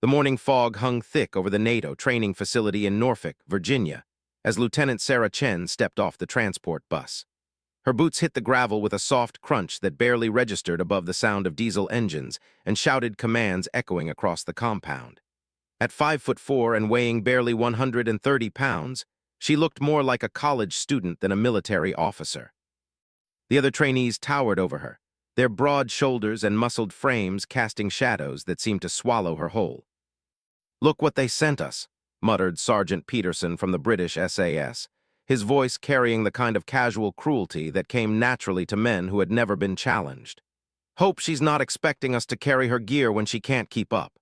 The morning fog hung thick over the NATO training facility in Norfolk, Virginia, as Lieutenant Sarah Chen stepped off the transport bus. Her boots hit the gravel with a soft crunch that barely registered above the sound of diesel engines and shouted commands echoing across the compound. At 5'4" and weighing barely 130 pounds, she looked more like a college student than a military officer. The other trainees towered over her, their broad shoulders and muscled frames casting shadows that seemed to swallow her whole. "Look what they sent us," muttered Sergeant Peterson from the British SAS, his voice carrying the kind of casual cruelty that came naturally to men who had never been challenged. "Hope she's not expecting us to carry her gear when she can't keep up."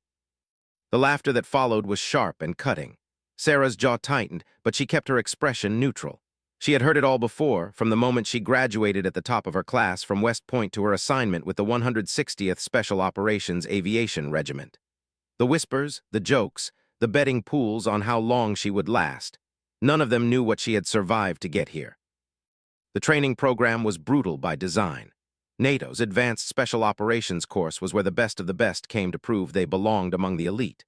The laughter that followed was sharp and cutting. Sarah's jaw tightened, but she kept her expression neutral. She had heard it all before, from the moment she graduated at the top of her class from West Point to her assignment with the 160th Special Operations Aviation Regiment. The whispers, the jokes, the betting pools on how long she would last. None of them knew what she had survived to get here. The training program was brutal by design. NATO's Advanced Special Operations course was where the best of the best came to prove they belonged among the elite.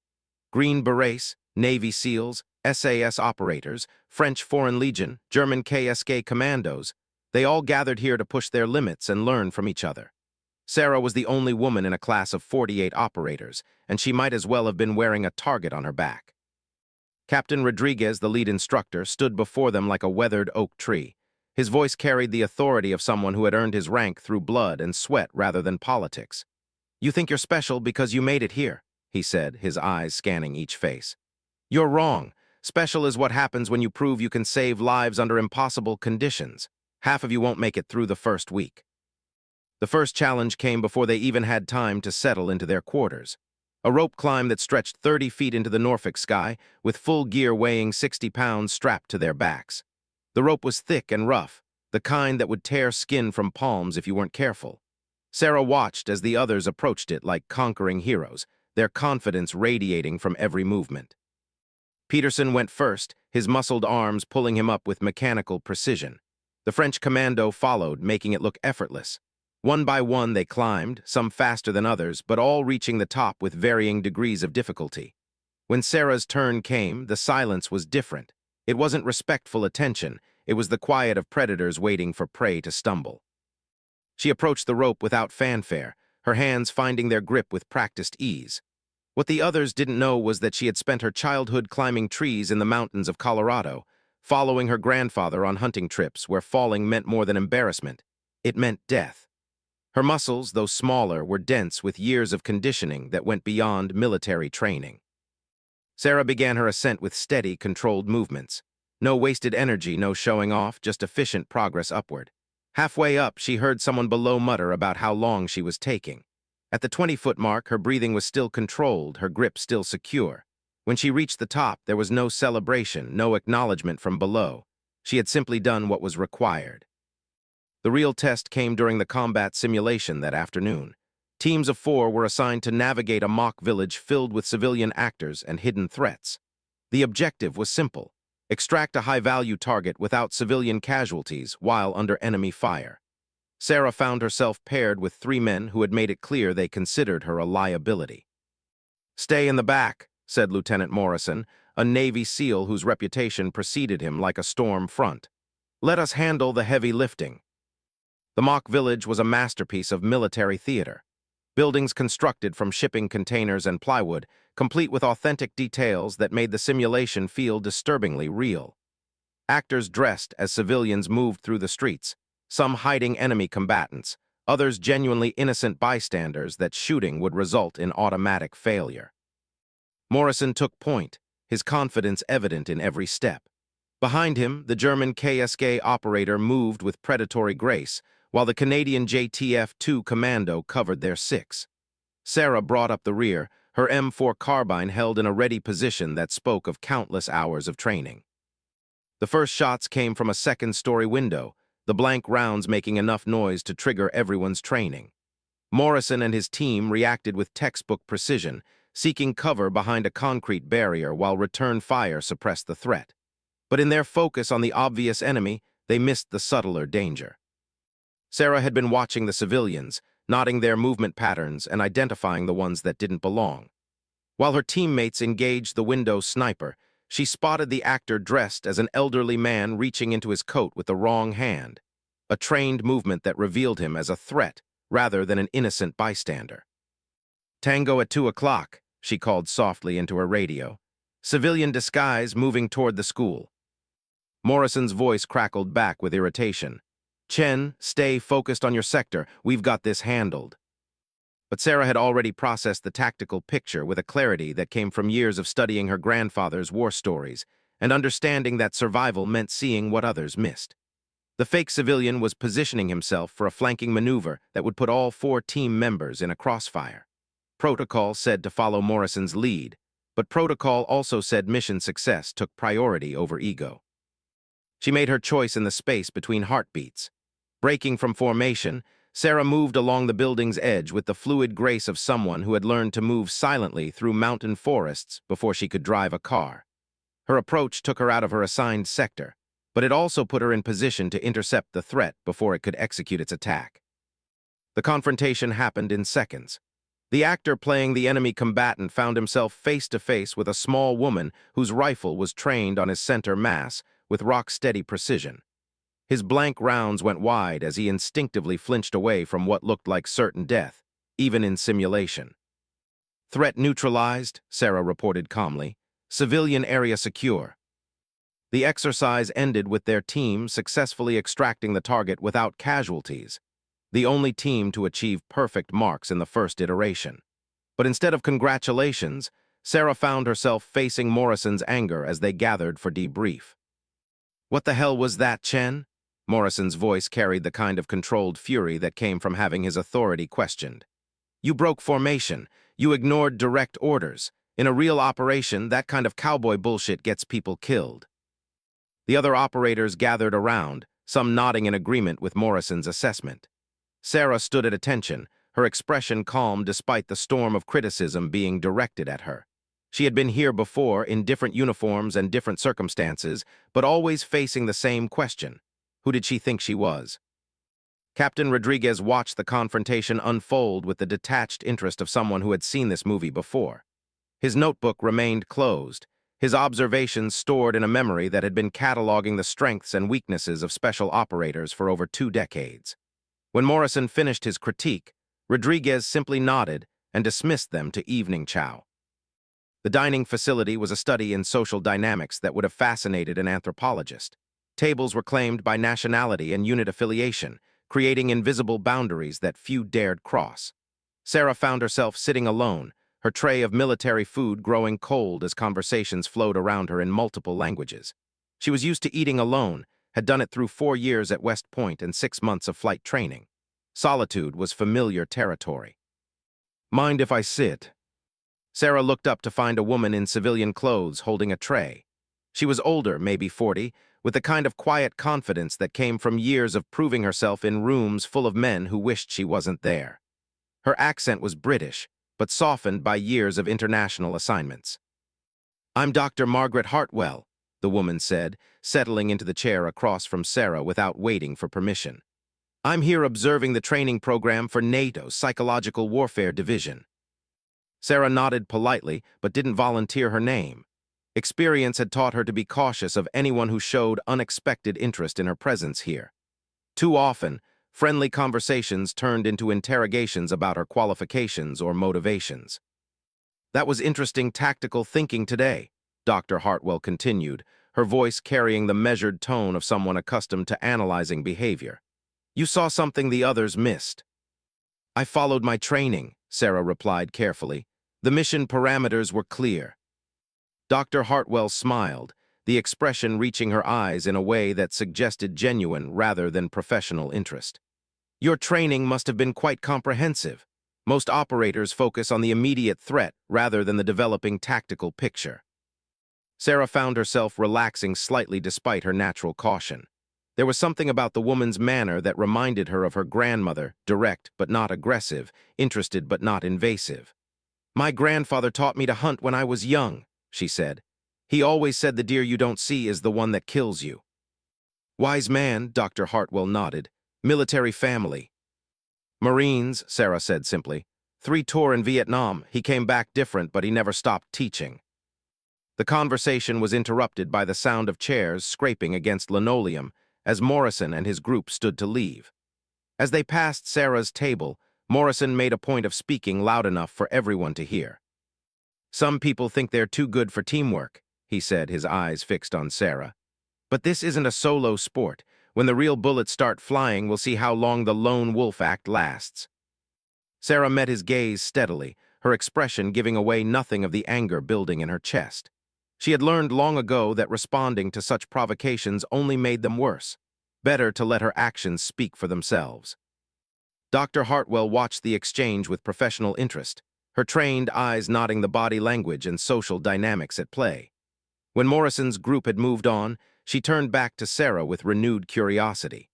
Green Berets, Navy SEALs, SAS operators, French Foreign Legion, German KSK commandos, they all gathered here to push their limits and learn from each other. Sarah was the only woman in a class of 48 operators, and she might as well have been wearing a target on her back. Captain Rodriguez, the lead instructor, stood before them like a weathered oak tree. His voice carried the authority of someone who had earned his rank through blood and sweat rather than politics. "You think you're special because you made it here," he said, his eyes scanning each face. "You're wrong. Special is what happens when you prove you can save lives under impossible conditions. Half of you won't make it through the first week." The first challenge came before they even had time to settle into their quarters. A rope climb that stretched 30 feet into the Norfolk sky, with full gear weighing 60 pounds strapped to their backs. The rope was thick and rough, the kind that would tear skin from palms if you weren't careful. Sarah watched as the others approached it like conquering heroes, their confidence radiating from every movement. Peterson went first, his muscled arms pulling him up with mechanical precision. The French commando followed, making it look effortless. One by one they climbed, some faster than others, but all reaching the top with varying degrees of difficulty. When Sarah's turn came, the silence was different. It wasn't respectful attention, it was the quiet of predators waiting for prey to stumble. She approached the rope without fanfare, her hands finding their grip with practiced ease. What the others didn't know was that she had spent her childhood climbing trees in the mountains of Colorado, following her grandfather on hunting trips where falling meant more than embarrassment. It meant death. Her muscles, though smaller, were dense with years of conditioning that went beyond military training. Sarah began her ascent with steady, controlled movements. No wasted energy, no showing off, just efficient progress upward. Halfway up, she heard someone below mutter about how long she was taking. At the 20-foot mark, her breathing was still controlled, her grip still secure. When she reached the top, there was no celebration, no acknowledgement from below. She had simply done what was required. The real test came during the combat simulation that afternoon. Teams of 4 were assigned to navigate a mock village filled with civilian actors and hidden threats. The objective was simple: extract a high-value target without civilian casualties while under enemy fire. Sarah found herself paired with 3 men who had made it clear they considered her a liability. "Stay in the back," said Lieutenant Morrison, a Navy SEAL whose reputation preceded him like a storm front. "Let us handle the heavy lifting." The mock village was a masterpiece of military theater. Buildings constructed from shipping containers and plywood, complete with authentic details that made the simulation feel disturbingly real. Actors dressed as civilians moved through the streets, some hiding enemy combatants, others genuinely innocent bystanders that shooting would result in automatic failure. Morrison took point, his confidence evident in every step. Behind him, the German KSK operator moved with predatory grace, while the Canadian JTF-2 commando covered their 6. Sarah brought up the rear, her M4 carbine held in a ready position that spoke of countless hours of training. The first shots came from a second-story window, the blank rounds making enough noise to trigger everyone's training. Morrison and his team reacted with textbook precision, seeking cover behind a concrete barrier while return fire suppressed the threat. But in their focus on the obvious enemy, they missed the subtler danger. Sarah had been watching the civilians, noting their movement patterns and identifying the ones that didn't belong. While her teammates engaged the window sniper, she spotted the actor dressed as an elderly man reaching into his coat with the wrong hand, a trained movement that revealed him as a threat rather than an innocent bystander. "Tango at 2 o'clock, she called softly into her radio. "Civilian disguise moving toward the school." Morrison's voice crackled back with irritation. "Chen, stay focused on your sector. We've got this handled." But Sarah had already processed the tactical picture with a clarity that came from years of studying her grandfather's war stories and understanding that survival meant seeing what others missed. The fake civilian was positioning himself for a flanking maneuver that would put all 4 team members in a crossfire. Protocol said to follow Morrison's lead, but protocol also said mission success took priority over ego. She made her choice in the space between heartbeats. Breaking from formation, Sarah moved along the building's edge with the fluid grace of someone who had learned to move silently through mountain forests before she could drive a car. Her approach took her out of her assigned sector, but it also put her in position to intercept the threat before it could execute its attack. The confrontation happened in seconds. The actor playing the enemy combatant found himself face to face with a small woman whose rifle was trained on his center mass with rock-steady precision. His blank rounds went wide as he instinctively flinched away from what looked like certain death, even in simulation. "Threat neutralized," Sarah reported calmly. "Civilian area secure." The exercise ended with their team successfully extracting the target without casualties, the only team to achieve perfect marks in the first iteration. But instead of congratulations, Sarah found herself facing Morrison's anger as they gathered for debrief. "What the hell was that, Chen?" Morrison's voice carried the kind of controlled fury that came from having his authority questioned. "You broke formation. You ignored direct orders. In a real operation, that kind of cowboy bullshit gets people killed." The other operators gathered around, some nodding in agreement with Morrison's assessment. Sarah stood at attention, her expression calm despite the storm of criticism being directed at her. She had been here before in different uniforms and different circumstances, but always facing the same question. Who did she think she was? Captain Rodriguez watched the confrontation unfold with the detached interest of someone who had seen this movie before. His notebook remained closed, his observations stored in a memory that had been cataloging the strengths and weaknesses of special operators for over 2 decades. When Morrison finished his critique, Rodriguez simply nodded and dismissed them to evening chow. The dining facility was a study in social dynamics that would have fascinated an anthropologist. Tables were claimed by nationality and unit affiliation, creating invisible boundaries that few dared cross. Sarah found herself sitting alone, her tray of military food growing cold as conversations flowed around her in multiple languages. She was used to eating alone, had done it through 4 years at West Point and 6 months of flight training. Solitude was familiar territory. "Mind if I sit?" Sarah looked up to find a woman in civilian clothes holding a tray. She was older, maybe 40, with the kind of quiet confidence that came from years of proving herself in rooms full of men who wished she wasn't there. Her accent was British, but softened by years of international assignments. "I'm Dr. Margaret Hartwell," the woman said, settling into the chair across from Sarah without waiting for permission. "I'm here observing the training program for NATO's Psychological Warfare Division." Sarah nodded politely, but didn't volunteer her name. Experience had taught her to be cautious of anyone who showed unexpected interest in her presence here. Too often, friendly conversations turned into interrogations about her qualifications or motivations. "That was interesting tactical thinking today," Dr. Hartwell continued, her voice carrying the measured tone of someone accustomed to analyzing behavior. "You saw something the others missed." "I followed my training," Sarah replied carefully. "The mission parameters were clear." Dr. Hartwell smiled, the expression reaching her eyes in a way that suggested genuine rather than professional interest. "Your training must have been quite comprehensive. Most operators focus on the immediate threat rather than the developing tactical picture." Sarah found herself relaxing slightly despite her natural caution. There was something about the woman's manner that reminded her of her grandmother, direct but not aggressive, interested but not invasive. "My grandfather taught me to hunt when I was young," she said. "He always said the deer you don't see is the one that kills you." "Wise man," Dr. Hartwell nodded. "Military family." "Marines," Sarah said simply. 3 tour in Vietnam. He came back different, but he never stopped teaching. The conversation was interrupted by the sound of chairs scraping against linoleum as Morrison and his group stood to leave. As they passed Sarah's table, Morrison made a point of speaking loud enough for everyone to hear. "Some people think they're too good for teamwork," he said, his eyes fixed on Sarah. "But this isn't a solo sport. When the real bullets start flying, we'll see how long the lone wolf act lasts." Sarah met his gaze steadily, her expression giving away nothing of the anger building in her chest. She had learned long ago that responding to such provocations only made them worse. Better to let her actions speak for themselves. Dr. Hartwell watched the exchange with professional interest, her trained eyes nodding the body language and social dynamics at play. When Morrison's group had moved on, she turned back to Sarah with renewed curiosity.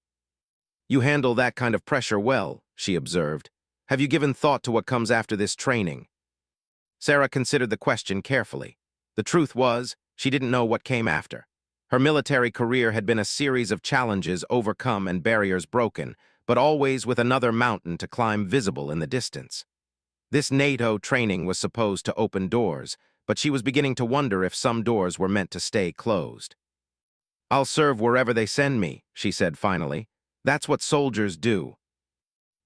"You handle that kind of pressure well," she observed. "Have you given thought to what comes after this training?" Sarah considered the question carefully. The truth was, she didn't know what came after. Her military career had been a series of challenges overcome and barriers broken, but always with another mountain to climb visible in the distance. This NATO training was supposed to open doors, but she was beginning to wonder if some doors were meant to stay closed. "I'll serve wherever they send me," she said finally. "That's what soldiers do."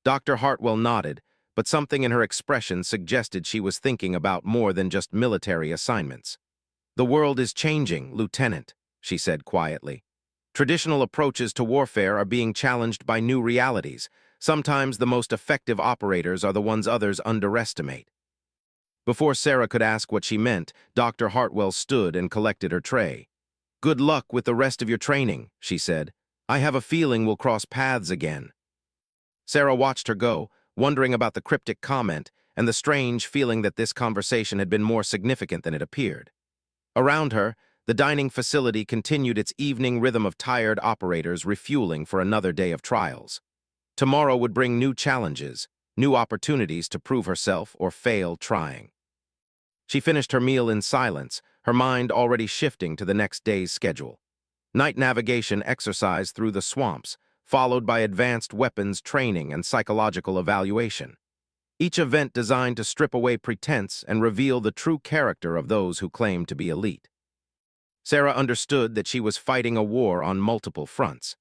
Dr. Hartwell nodded, but something in her expression suggested she was thinking about more than just military assignments. "The world is changing, Lieutenant," she said quietly. "Traditional approaches to warfare are being challenged by new realities. Sometimes the most effective operators are the ones others underestimate." Before Sarah could ask what she meant, Dr. Hartwell stood and collected her tray. "Good luck with the rest of your training," she said. "I have a feeling we'll cross paths again." Sarah watched her go, wondering about the cryptic comment and the strange feeling that this conversation had been more significant than it appeared. Around her, the dining facility continued its evening rhythm of tired operators refueling for another day of trials. Tomorrow would bring new challenges, new opportunities to prove herself or fail trying. She finished her meal in silence, her mind already shifting to the next day's schedule. Night navigation exercise through the swamps, followed by advanced weapons training and psychological evaluation. Each event designed to strip away pretense and reveal the true character of those who claim to be elite. Sarah understood that she was fighting a war on multiple fronts.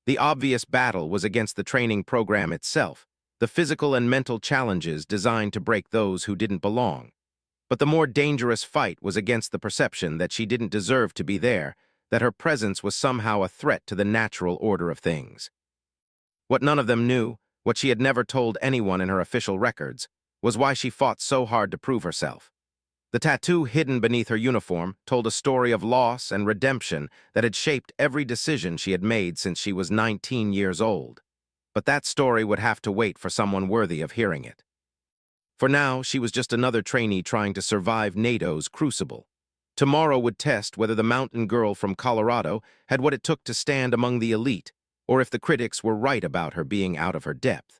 The obvious battle was against the training program itself, the physical and mental challenges designed to break those who didn't belong. But the more dangerous fight was against the perception that she didn't deserve to be there, that her presence was somehow a threat to the natural order of things. What none of them knew, what she had never told anyone in her official records, was why she fought so hard to prove herself. The tattoo hidden beneath her uniform told a story of loss and redemption that had shaped every decision she had made since she was 19 years old. But that story would have to wait for someone worthy of hearing it. For now, she was just another trainee trying to survive NATO's crucible. Tomorrow would test whether the mountain girl from Colorado had what it took to stand among the elite, or if the critics were right about her being out of her depth.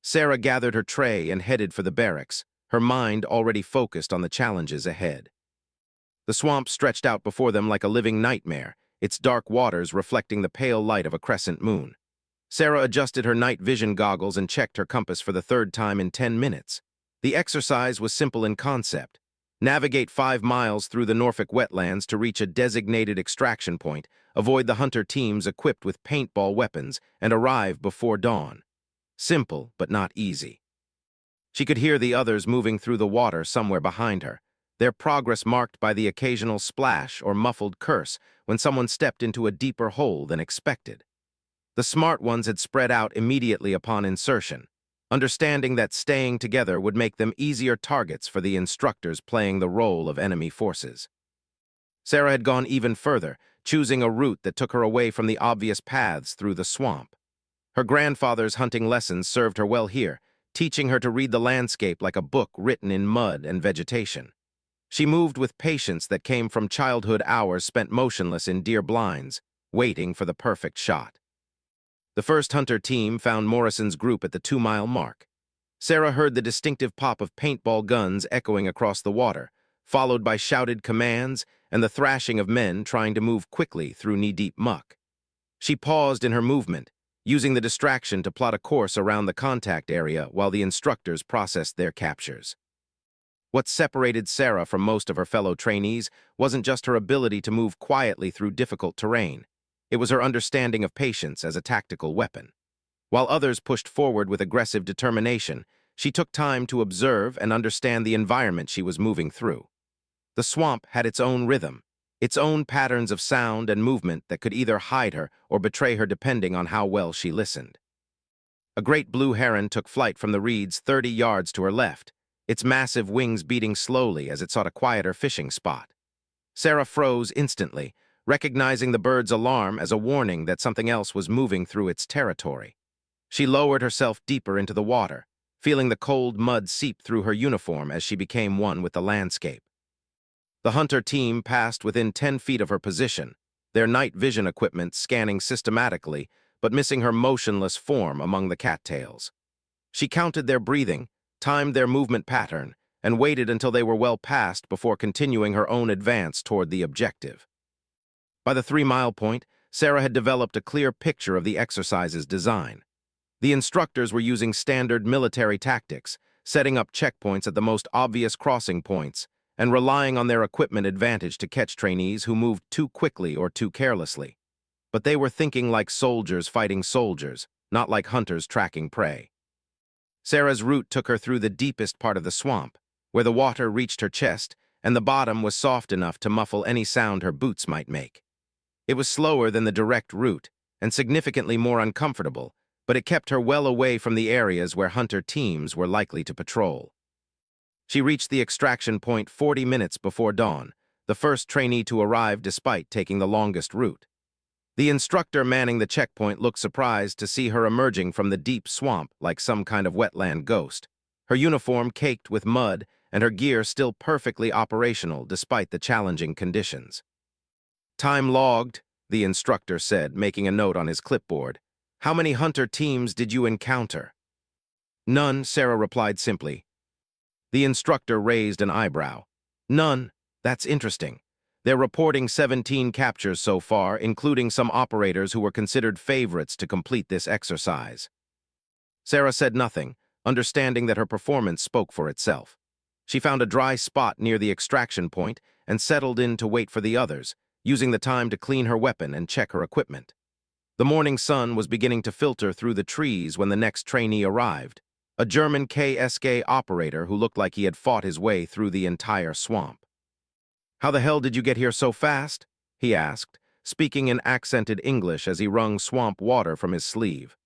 Sarah gathered her tray and headed for the barracks, her mind already focused on the challenges ahead. The swamp stretched out before them like a living nightmare, its dark waters reflecting the pale light of a crescent moon. Sarah adjusted her night vision goggles and checked her compass for the third time in 10 minutes. The exercise was simple in concept. Navigate 5 miles through the Norfolk wetlands to reach a designated extraction point, avoid the hunter teams equipped with paintball weapons, and arrive before dawn. Simple, but not easy. She could hear the others moving through the water somewhere behind her, their progress marked by the occasional splash or muffled curse when someone stepped into a deeper hole than expected. The smart ones had spread out immediately upon insertion, understanding that staying together would make them easier targets for the instructors playing the role of enemy forces. Sarah had gone even further, choosing a route that took her away from the obvious paths through the swamp. Her grandfather's hunting lessons served her well here, teaching her to read the landscape like a book written in mud and vegetation. She moved with patience that came from childhood hours spent motionless in deer blinds, waiting for the perfect shot. The first hunter team found Morrison's group at the 2-mile mark. Sarah heard the distinctive pop of paintball guns echoing across the water, followed by shouted commands and the thrashing of men trying to move quickly through knee-deep muck. She paused in her movement, using the distraction to plot a course around the contact area while the instructors processed their captures. What separated Sarah from most of her fellow trainees wasn't just her ability to move quietly through difficult terrain. It was her understanding of patience as a tactical weapon. While others pushed forward with aggressive determination, she took time to observe and understand the environment she was moving through. The swamp had its own rhythm, its own patterns of sound and movement that could either hide her or betray her depending on how well she listened. A great blue heron took flight from the reeds 30 yards to her left, its massive wings beating slowly as it sought a quieter fishing spot. Sarah froze instantly, recognizing the bird's alarm as a warning that something else was moving through its territory. She lowered herself deeper into the water, feeling the cold mud seep through her uniform as she became one with the landscape. The hunter team passed within 10 feet of her position, their night vision equipment scanning systematically, but missing her motionless form among the cattails. She counted their breathing, timed their movement pattern, and waited until they were well past before continuing her own advance toward the objective. By the 3-mile point, Sarah had developed a clear picture of the exercise's design. The instructors were using standard military tactics, setting up checkpoints at the most obvious crossing points, and relying on their equipment advantage to catch trainees who moved too quickly or too carelessly. But they were thinking like soldiers fighting soldiers, not like hunters tracking prey. Sarah's route took her through the deepest part of the swamp, where the water reached her chest and the bottom was soft enough to muffle any sound her boots might make. It was slower than the direct route and significantly more uncomfortable, but it kept her well away from the areas where hunter teams were likely to patrol. She reached the extraction point 40 minutes before dawn, the first trainee to arrive despite taking the longest route. The instructor manning the checkpoint looked surprised to see her emerging from the deep swamp like some kind of wetland ghost, her uniform caked with mud and her gear still perfectly operational despite the challenging conditions. "Time logged," the instructor said, making a note on his clipboard. "How many hunter teams did you encounter?" "None," Sarah replied simply. The instructor raised an eyebrow. "None? That's interesting. They're reporting 17 captures so far, including some operators who were considered favorites to complete this exercise." Sarah said nothing, understanding that her performance spoke for itself. She found a dry spot near the extraction point and settled in to wait for the others, using the time to clean her weapon and check her equipment. The morning sun was beginning to filter through the trees when the next trainee arrived, a German KSK operator who looked like he had fought his way through the entire swamp. "How the hell did you get here so fast?" he asked, speaking in accented English as he wrung swamp water from his sleeve.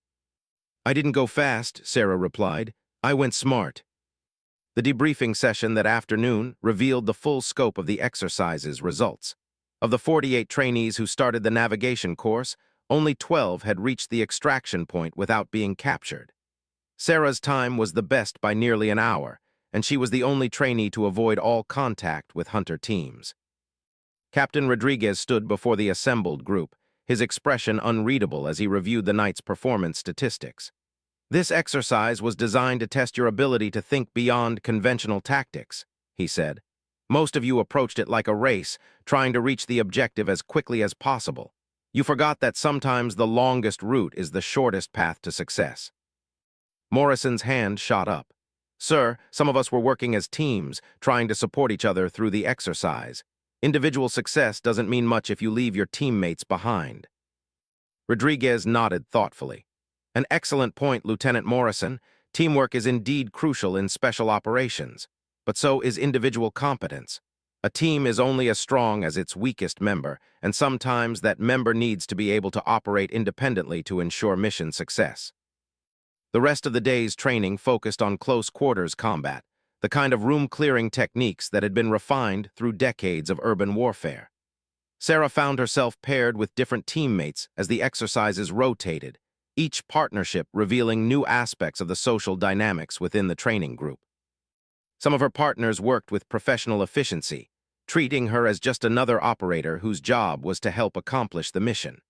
"I didn't go fast," Sarah replied. "I went smart." The debriefing session that afternoon revealed the full scope of the exercise's results. Of the 48 trainees who started the navigation course, only 12 had reached the extraction point without being captured. Sarah's time was the best by nearly an hour, and she was the only trainee to avoid all contact with hunter teams. Captain Rodriguez stood before the assembled group, his expression unreadable as he reviewed the night's performance statistics. "This exercise was designed to test your ability to think beyond conventional tactics," he said. "Most of you approached it like a race, trying to reach the objective as quickly as possible. You forgot that sometimes the longest route is the shortest path to success." Morrison's hand shot up. "Sir, some of us were working as teams, trying to support each other through the exercise. Individual success doesn't mean much if you leave your teammates behind." Rodriguez nodded thoughtfully. "An excellent point, Lieutenant Morrison. Teamwork is indeed crucial in special operations, but so is individual competence. A team is only as strong as its weakest member, and sometimes that member needs to be able to operate independently to ensure mission success." The rest of the day's training focused on close-quarters combat, the kind of room-clearing techniques that had been refined through decades of urban warfare. Sarah found herself paired with different teammates as the exercises rotated, each partnership revealing new aspects of the social dynamics within the training group. Some of her partners worked with professional efficiency, treating her as just another operator whose job was to help accomplish the mission.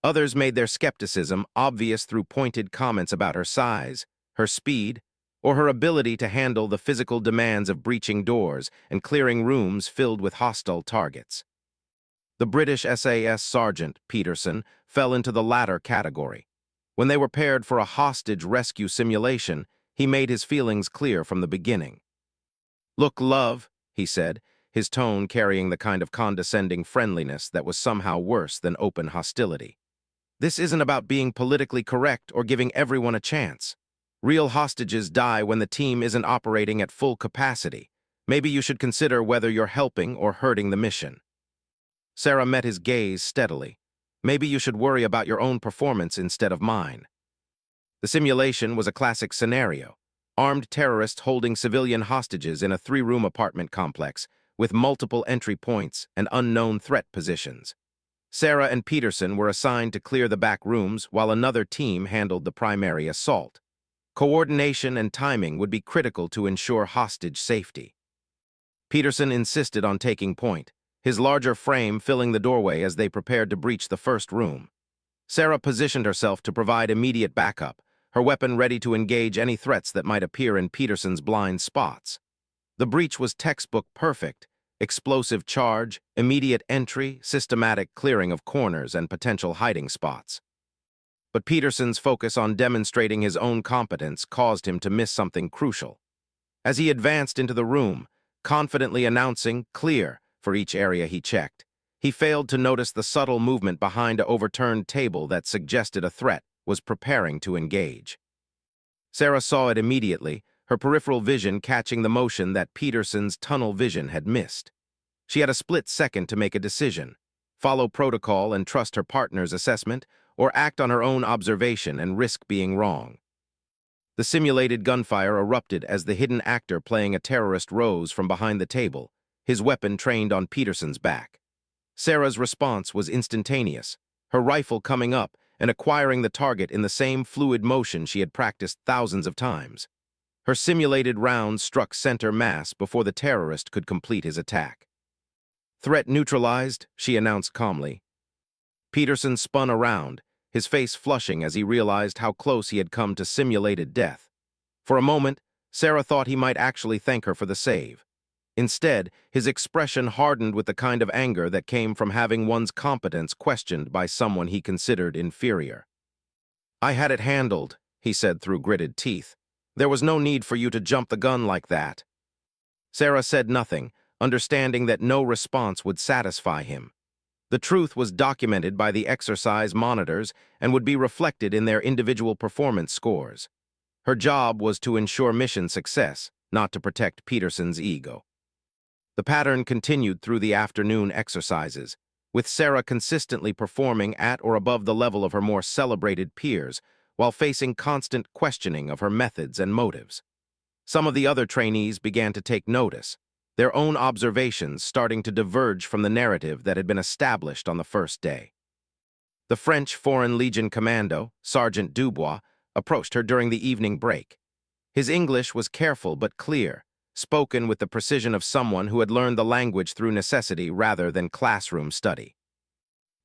Others made their skepticism obvious through pointed comments about her size, her speed, or her ability to handle the physical demands of breaching doors and clearing rooms filled with hostile targets. The British SAS Sergeant, Peterson, fell into the latter category. When they were paired for a hostage rescue simulation, he made his feelings clear from the beginning. "Look, love," he said, his tone carrying the kind of condescending friendliness that was somehow worse than open hostility. "This isn't about being politically correct or giving everyone a chance. Real hostages die when the team isn't operating at full capacity. Maybe you should consider whether you're helping or hurting the mission." Sarah met his gaze steadily. "Maybe you should worry about your own performance instead of mine." The simulation was a classic scenario. Armed terrorists holding civilian hostages in a 3-room apartment complex with multiple entry points and unknown threat positions. Sarah and Peterson were assigned to clear the back rooms while another team handled the primary assault. Coordination and timing would be critical to ensure hostage safety. Peterson insisted on taking point, his larger frame filling the doorway as they prepared to breach the first room. Sarah positioned herself to provide immediate backup, her weapon ready to engage any threats that might appear in Peterson's blind spots. The breach was textbook perfect: explosive charge, immediate entry, systematic clearing of corners and potential hiding spots. But Peterson's focus on demonstrating his own competence caused him to miss something crucial. As he advanced into the room, confidently announcing "clear" for each area he checked, he failed to notice the subtle movement behind an overturned table that suggested a threat was preparing to engage. Sarah saw it immediately, her peripheral vision catching the motion that Peterson's tunnel vision had missed. She had a split second to make a decision: follow protocol and trust her partner's assessment, or act on her own observation and risk being wrong. The simulated gunfire erupted as the hidden actor playing a terrorist rose from behind the table, his weapon trained on Peterson's back. Sarah's response was instantaneous, her rifle coming up and acquiring the target in the same fluid motion she had practiced thousands of times. Her simulated round struck center mass before the terrorist could complete his attack. "Threat neutralized," she announced calmly. Peterson spun around, his face flushing as he realized how close he had come to simulated death. For a moment, Sarah thought he might actually thank her for the save. Instead, his expression hardened with the kind of anger that came from having one's competence questioned by someone he considered inferior. "I had it handled," he said through gritted teeth. "There was no need for you to jump the gun like that." Sarah said nothing, understanding that no response would satisfy him. The truth was documented by the exercise monitors and would be reflected in their individual performance scores. Her job was to ensure mission success, not to protect Peterson's ego. The pattern continued through the afternoon exercises, with Sarah consistently performing at or above the level of her more celebrated peers, while facing constant questioning of her methods and motives. Some of the other trainees began to take notice, their own observations starting to diverge from the narrative that had been established on the first day. The French Foreign Legion commando, Sergeant Dubois, approached her during the evening break. His English was careful but clear, spoken with the precision of someone who had learned the language through necessity rather than classroom study.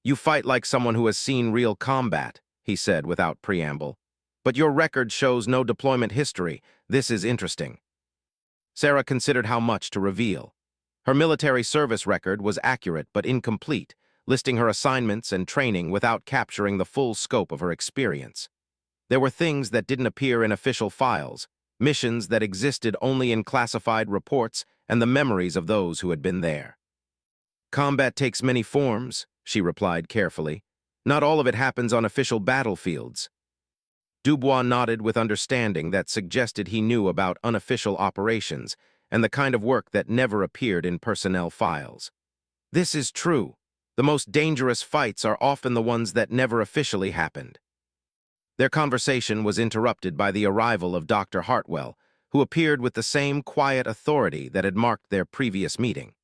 "You fight like someone who has seen real combat," he said without preamble. "But your record shows no deployment history. This is interesting." Sarah considered how much to reveal. Her military service record was accurate but incomplete, listing her assignments and training without capturing the full scope of her experience. There were things that didn't appear in official files, missions that existed only in classified reports and the memories of those who had been there. "Combat takes many forms," she replied carefully. "Not all of it happens on official battlefields." Dubois nodded with understanding that suggested he knew about unofficial operations and the kind of work that never appeared in personnel files. "This is true. The most dangerous fights are often the ones that never officially happened." Their conversation was interrupted by the arrival of Dr. Hartwell, who appeared with the same quiet authority that had marked their previous meeting.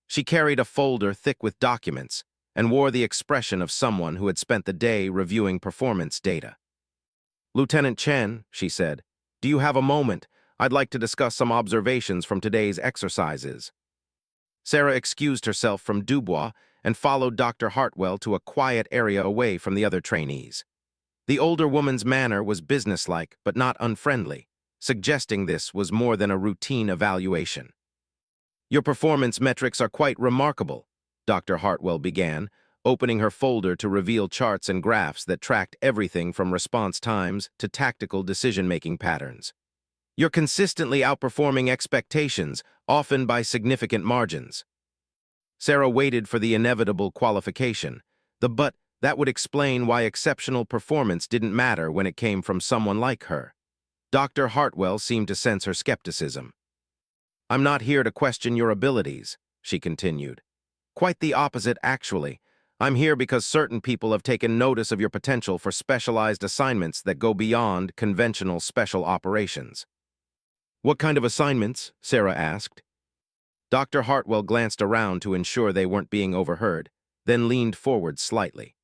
She carried a folder thick with documents and wore the expression of someone who had spent the day reviewing performance data. "Lieutenant Chen," she said, "do you have a moment? I'd like to discuss some observations from today's exercises." Sarah excused herself from Dubois and followed Dr. Hartwell to a quiet area away from the other trainees. The older woman's manner was businesslike but not unfriendly, suggesting this was more than a routine evaluation. "Your performance metrics are quite remarkable," Dr. Hartwell began, opening her folder to reveal charts and graphs that tracked everything from response times to tactical decision-making patterns. You're consistently outperforming expectations, often by significant margins. Sarah waited for the inevitable qualification, but that would explain why exceptional performance didn't matter when it came from someone like her. Dr. Hartwell seemed to sense her skepticism. "I'm not here to question your abilities," she continued. "Quite the opposite, actually. I'm here because certain people have taken notice of your potential for specialized assignments that go beyond conventional special operations." "What kind of assignments?" Sarah asked. Dr. Hartwell glanced around to ensure they weren't being overheard, then leaned forward slightly.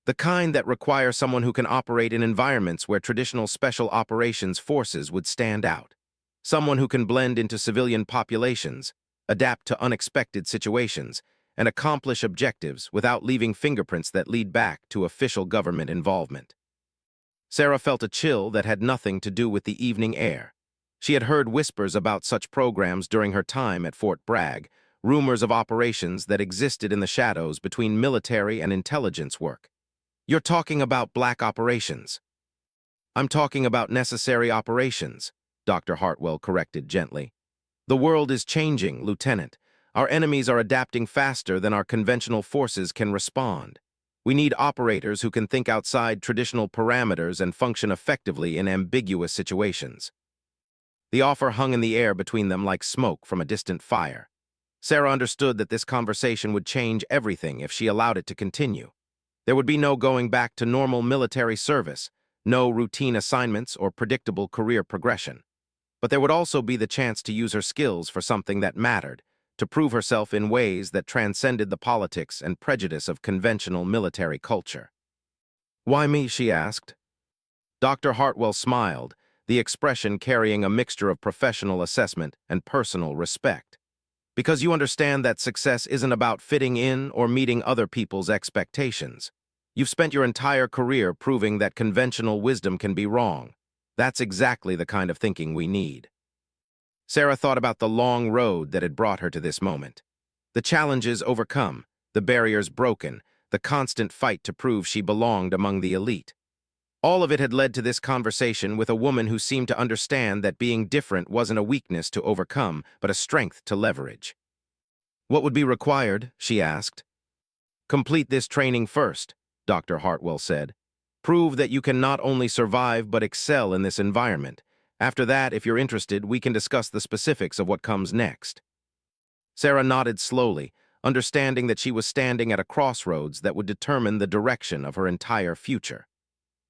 "The kind that require someone who can operate in environments where traditional special operations forces would stand out. Someone who can blend into civilian populations, adapt to unexpected situations, and accomplish objectives without leaving fingerprints that lead back to official government involvement." Sarah felt a chill that had nothing to do with the evening air. She had heard whispers about such programs during her time at Fort Bragg, rumors of operations that existed in the shadows between military and intelligence work. "You're talking about black operations." "I'm talking about necessary operations," Dr. Hartwell corrected gently. "The world is changing, Lieutenant. Our enemies are adapting faster than our conventional forces can respond. We need operators who can think outside traditional parameters and function effectively in ambiguous situations." The offer hung in the air between them like smoke from a distant fire. Sarah understood that this conversation would change everything if she allowed it to continue. There would be no going back to normal military service, no routine assignments or predictable career progression. But there would also be the chance to use her skills for something that mattered, to prove herself in ways that transcended the politics and prejudice of conventional military culture. "Why me?" she asked. Dr. Hartwell smiled, the expression carrying a mixture of professional assessment and personal respect. "Because you understand that success isn't about fitting in or meeting other people's expectations. You've spent your entire career proving that conventional wisdom can be wrong. That's exactly the kind of thinking we need." Sarah thought about the long road that had brought her to this moment. The challenges overcome, the barriers broken, the constant fight to prove she belonged among the elite. All of it had led to this conversation with a woman who seemed to understand that being different wasn't a weakness to overcome, but a strength to leverage. "What would be required?" she asked. "Complete this training first," Dr. Hartwell said. "Prove that you can not only survive but excel in this environment. After that, if you're interested, we can discuss the specifics of what comes next." Sarah nodded slowly, understanding that she was standing at a crossroads that would determine the direction of her entire future.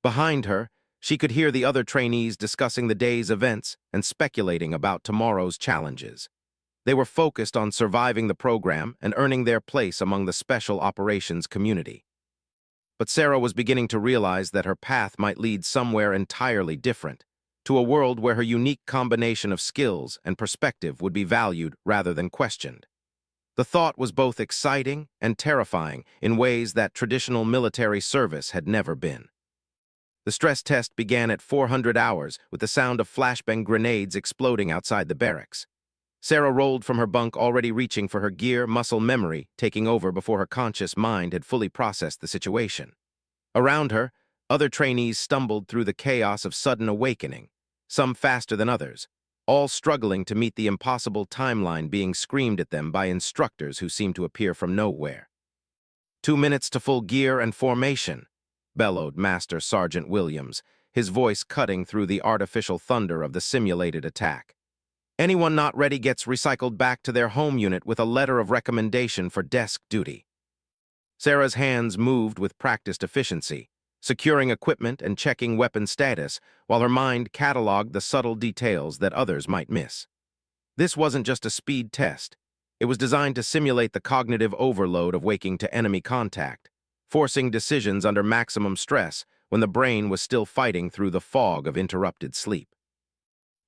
Behind her, she could hear the other trainees discussing the day's events and speculating about tomorrow's challenges. They were focused on surviving the program and earning their place among the special operations community. But Sarah was beginning to realize that her path might lead somewhere entirely different, to a world where her unique combination of skills and perspective would be valued rather than questioned. The thought was both exciting and terrifying in ways that traditional military service had never been. The stress test began at 400 hours with the sound of flashbang grenades exploding outside the barracks. Sarah rolled from her bunk, already reaching for her gear, muscle memory taking over before her conscious mind had fully processed the situation. Around her, other trainees stumbled through the chaos of sudden awakening, some faster than others, all struggling to meet the impossible timeline being screamed at them by instructors who seemed to appear from nowhere. 2 minutes to full gear and formation," bellowed Master Sergeant Williams, his voice cutting through the artificial thunder of the simulated attack. "Anyone not ready gets recycled back to their home unit with a letter of recommendation for desk duty." Sarah's hands moved with practiced efficiency, securing equipment and checking weapon status, while her mind cataloged the subtle details that others might miss. This wasn't just a speed test. It was designed to simulate the cognitive overload of waking to enemy contact, forcing decisions under maximum stress when the brain was still fighting through the fog of interrupted sleep.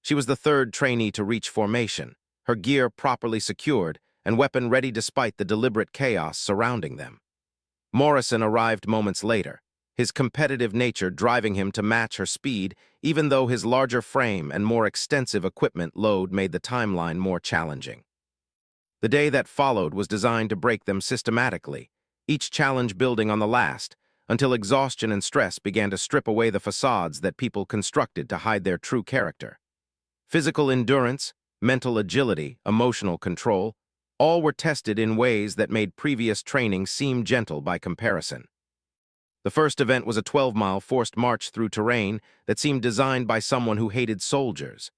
She was the third trainee to reach formation, her gear properly secured and weapon ready despite the deliberate chaos surrounding them. Morrison arrived moments later, his competitive nature driving him to match her speed, even though his larger frame and more extensive equipment load made the timeline more challenging. The day that followed was designed to break them systematically, each challenge building on the last, until exhaustion and stress began to strip away the facades that people constructed to hide their true character. Physical endurance, mental agility, emotional control, all were tested in ways that made previous training seem gentle by comparison. The first event was a 12-mile forced march through terrain that seemed designed by someone who hated soldiers.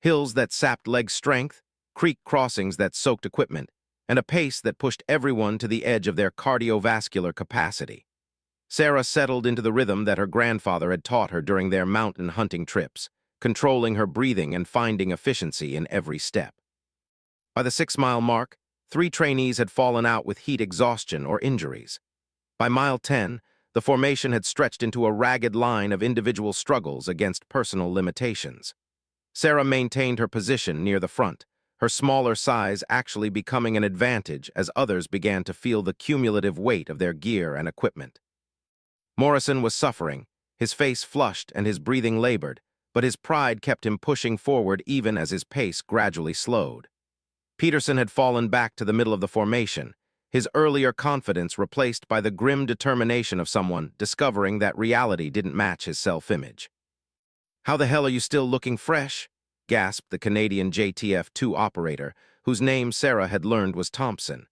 Hills that sapped leg strength, creek crossings that soaked equipment, and a pace that pushed everyone to the edge of their cardiovascular capacity. Sarah settled into the rhythm that her grandfather had taught her during their mountain hunting trips, controlling her breathing and finding efficiency in every step. By the 6-mile mark, 3 trainees had fallen out with heat exhaustion or injuries. By mile 10, the formation had stretched into a ragged line of individual struggles against personal limitations. Sarah maintained her position near the front, her smaller size actually becoming an advantage as others began to feel the cumulative weight of their gear and equipment. Morrison was suffering, his face flushed and his breathing labored, but his pride kept him pushing forward even as his pace gradually slowed. Peterson had fallen back to the middle of the formation, his earlier confidence replaced by the grim determination of someone discovering that reality didn't match his self-image. "How the hell are you still looking fresh?" gasped the Canadian JTF-2 operator, whose name Sarah had learned was Thompson.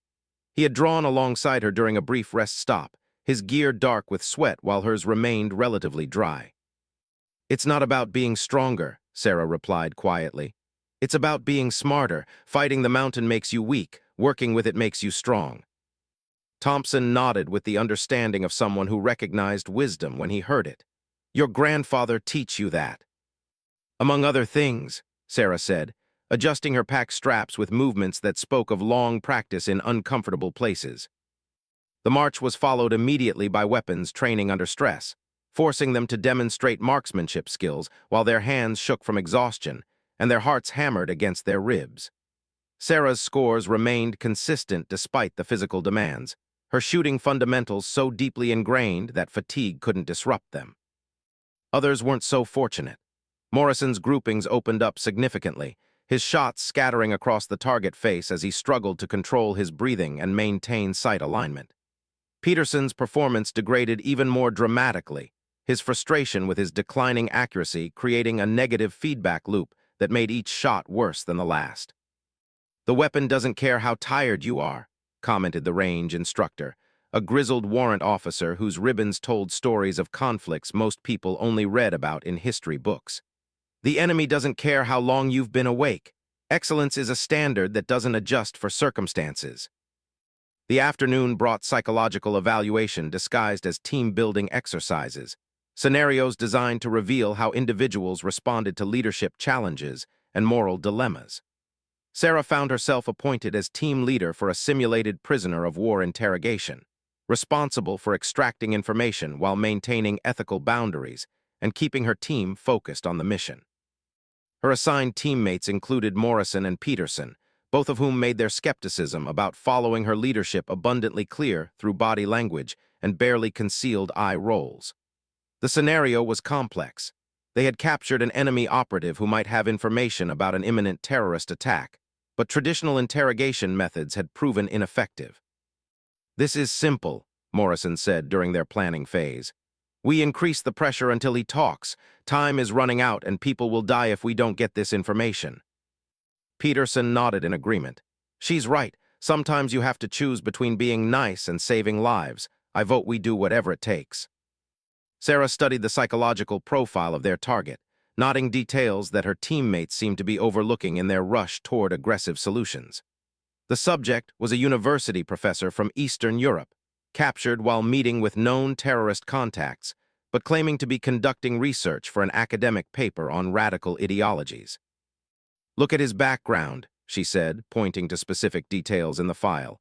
He had drawn alongside her during a brief rest stop, his gear dark with sweat while hers remained relatively dry. "It's not about being stronger," Sarah replied quietly. "It's about being smarter. Fighting the mountain makes you weak, working with it makes you strong." Thompson nodded with the understanding of someone who recognized wisdom when he heard it. "Your grandfather teach you that." "Among other things," Sarah said, adjusting her pack straps with movements that spoke of long practice in uncomfortable places. The march was followed immediately by weapons training under stress, forcing them to demonstrate marksmanship skills while their hands shook from exhaustion and their hearts hammered against their ribs. Sarah's scores remained consistent despite the physical demands, her shooting fundamentals so deeply ingrained that fatigue couldn't disrupt them. Others weren't so fortunate. Morrison's groupings opened up significantly, his shots scattering across the target face as he struggled to control his breathing and maintain sight alignment. Peterson's performance degraded even more dramatically, his frustration with his declining accuracy creating a negative feedback loop that made each shot worse than the last. "The weapon doesn't care how tired you are," commented the range instructor, a grizzled warrant officer whose ribbons told stories of conflicts most people only read about in history books. "The enemy doesn't care how long you've been awake. Excellence is a standard that doesn't adjust for circumstances." The afternoon brought psychological evaluation disguised as team-building exercises, scenarios designed to reveal how individuals responded to leadership challenges and moral dilemmas. Sarah found herself appointed as team leader for a simulated prisoner of war interrogation, responsible for extracting information while maintaining ethical boundaries and keeping her team focused on the mission. Her assigned teammates included Morrison and Peterson, both of whom made their skepticism about following her leadership abundantly clear through body language and barely concealed eye rolls. The scenario was complex. They had captured an enemy operative who might have information about an imminent terrorist attack, but traditional interrogation methods had proven ineffective. "This is simple," Morrison said during their planning phase. "We increase the pressure until he talks. Time is running out and people will die if we don't get this information." Peterson nodded in agreement. "She's right. Sometimes you have to choose between being nice and saving lives. I vote we do whatever it takes." Sarah studied the psychological profile of their target, noting details that her teammates seemed to be overlooking in their rush toward aggressive solutions. The subject was a university professor from Eastern Europe, captured while meeting with known terrorist contacts, but claiming to be conducting research for an academic paper on radical ideologies. "Look at his background," she said, pointing to specific details in the file.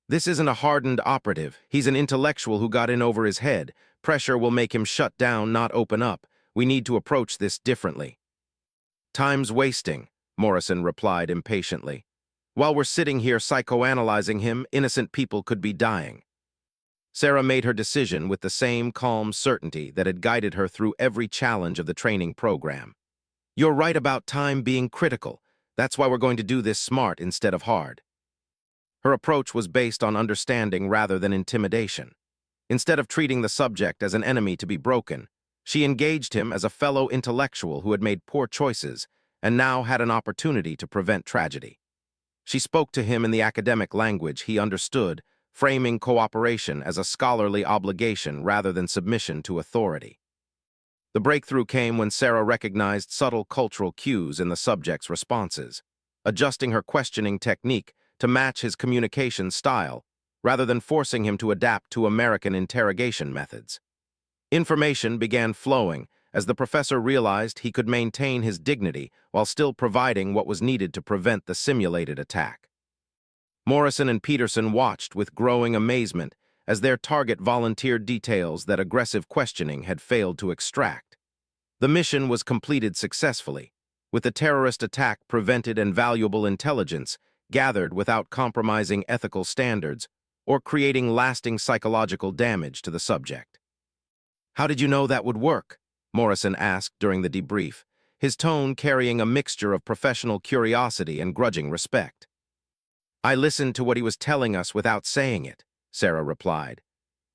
"This isn't a hardened operative. He's an intellectual who got in over his head. Pressure will make him shut down, not open up. We need to approach this differently." "Time's wasting," Morrison replied impatiently. "While we're sitting here psychoanalyzing him, innocent people could be dying." Sarah made her decision with the same calm certainty that had guided her through every challenge of the training program. "You're right about time being critical. That's why we're going to do this smart instead of hard." Her approach was based on understanding rather than intimidation. Instead of treating the subject as an enemy to be broken, she engaged him as a fellow intellectual who had made poor choices and now had an opportunity to prevent tragedy. She spoke to him in the academic language he understood, framing cooperation as a scholarly obligation rather than submission to authority. The breakthrough came when Sarah recognized subtle cultural cues in the subject's responses, adjusting her questioning technique to match his communication style rather than forcing him to adapt to American interrogation methods. Information began flowing as the professor realized he could maintain his dignity while still providing what was needed to prevent the simulated attack. Morrison and Peterson watched with growing amazement as their target volunteered details that aggressive questioning had failed to extract. The mission was completed successfully, with the terrorist attack prevented and valuable intelligence gathered without compromising ethical standards or creating lasting psychological damage to the subject. "How did you know that would work?" Morrison asked during the debrief, his tone carrying a mixture of professional curiosity and grudging respect. "I listened to what he was telling us without saying it," Sarah replied.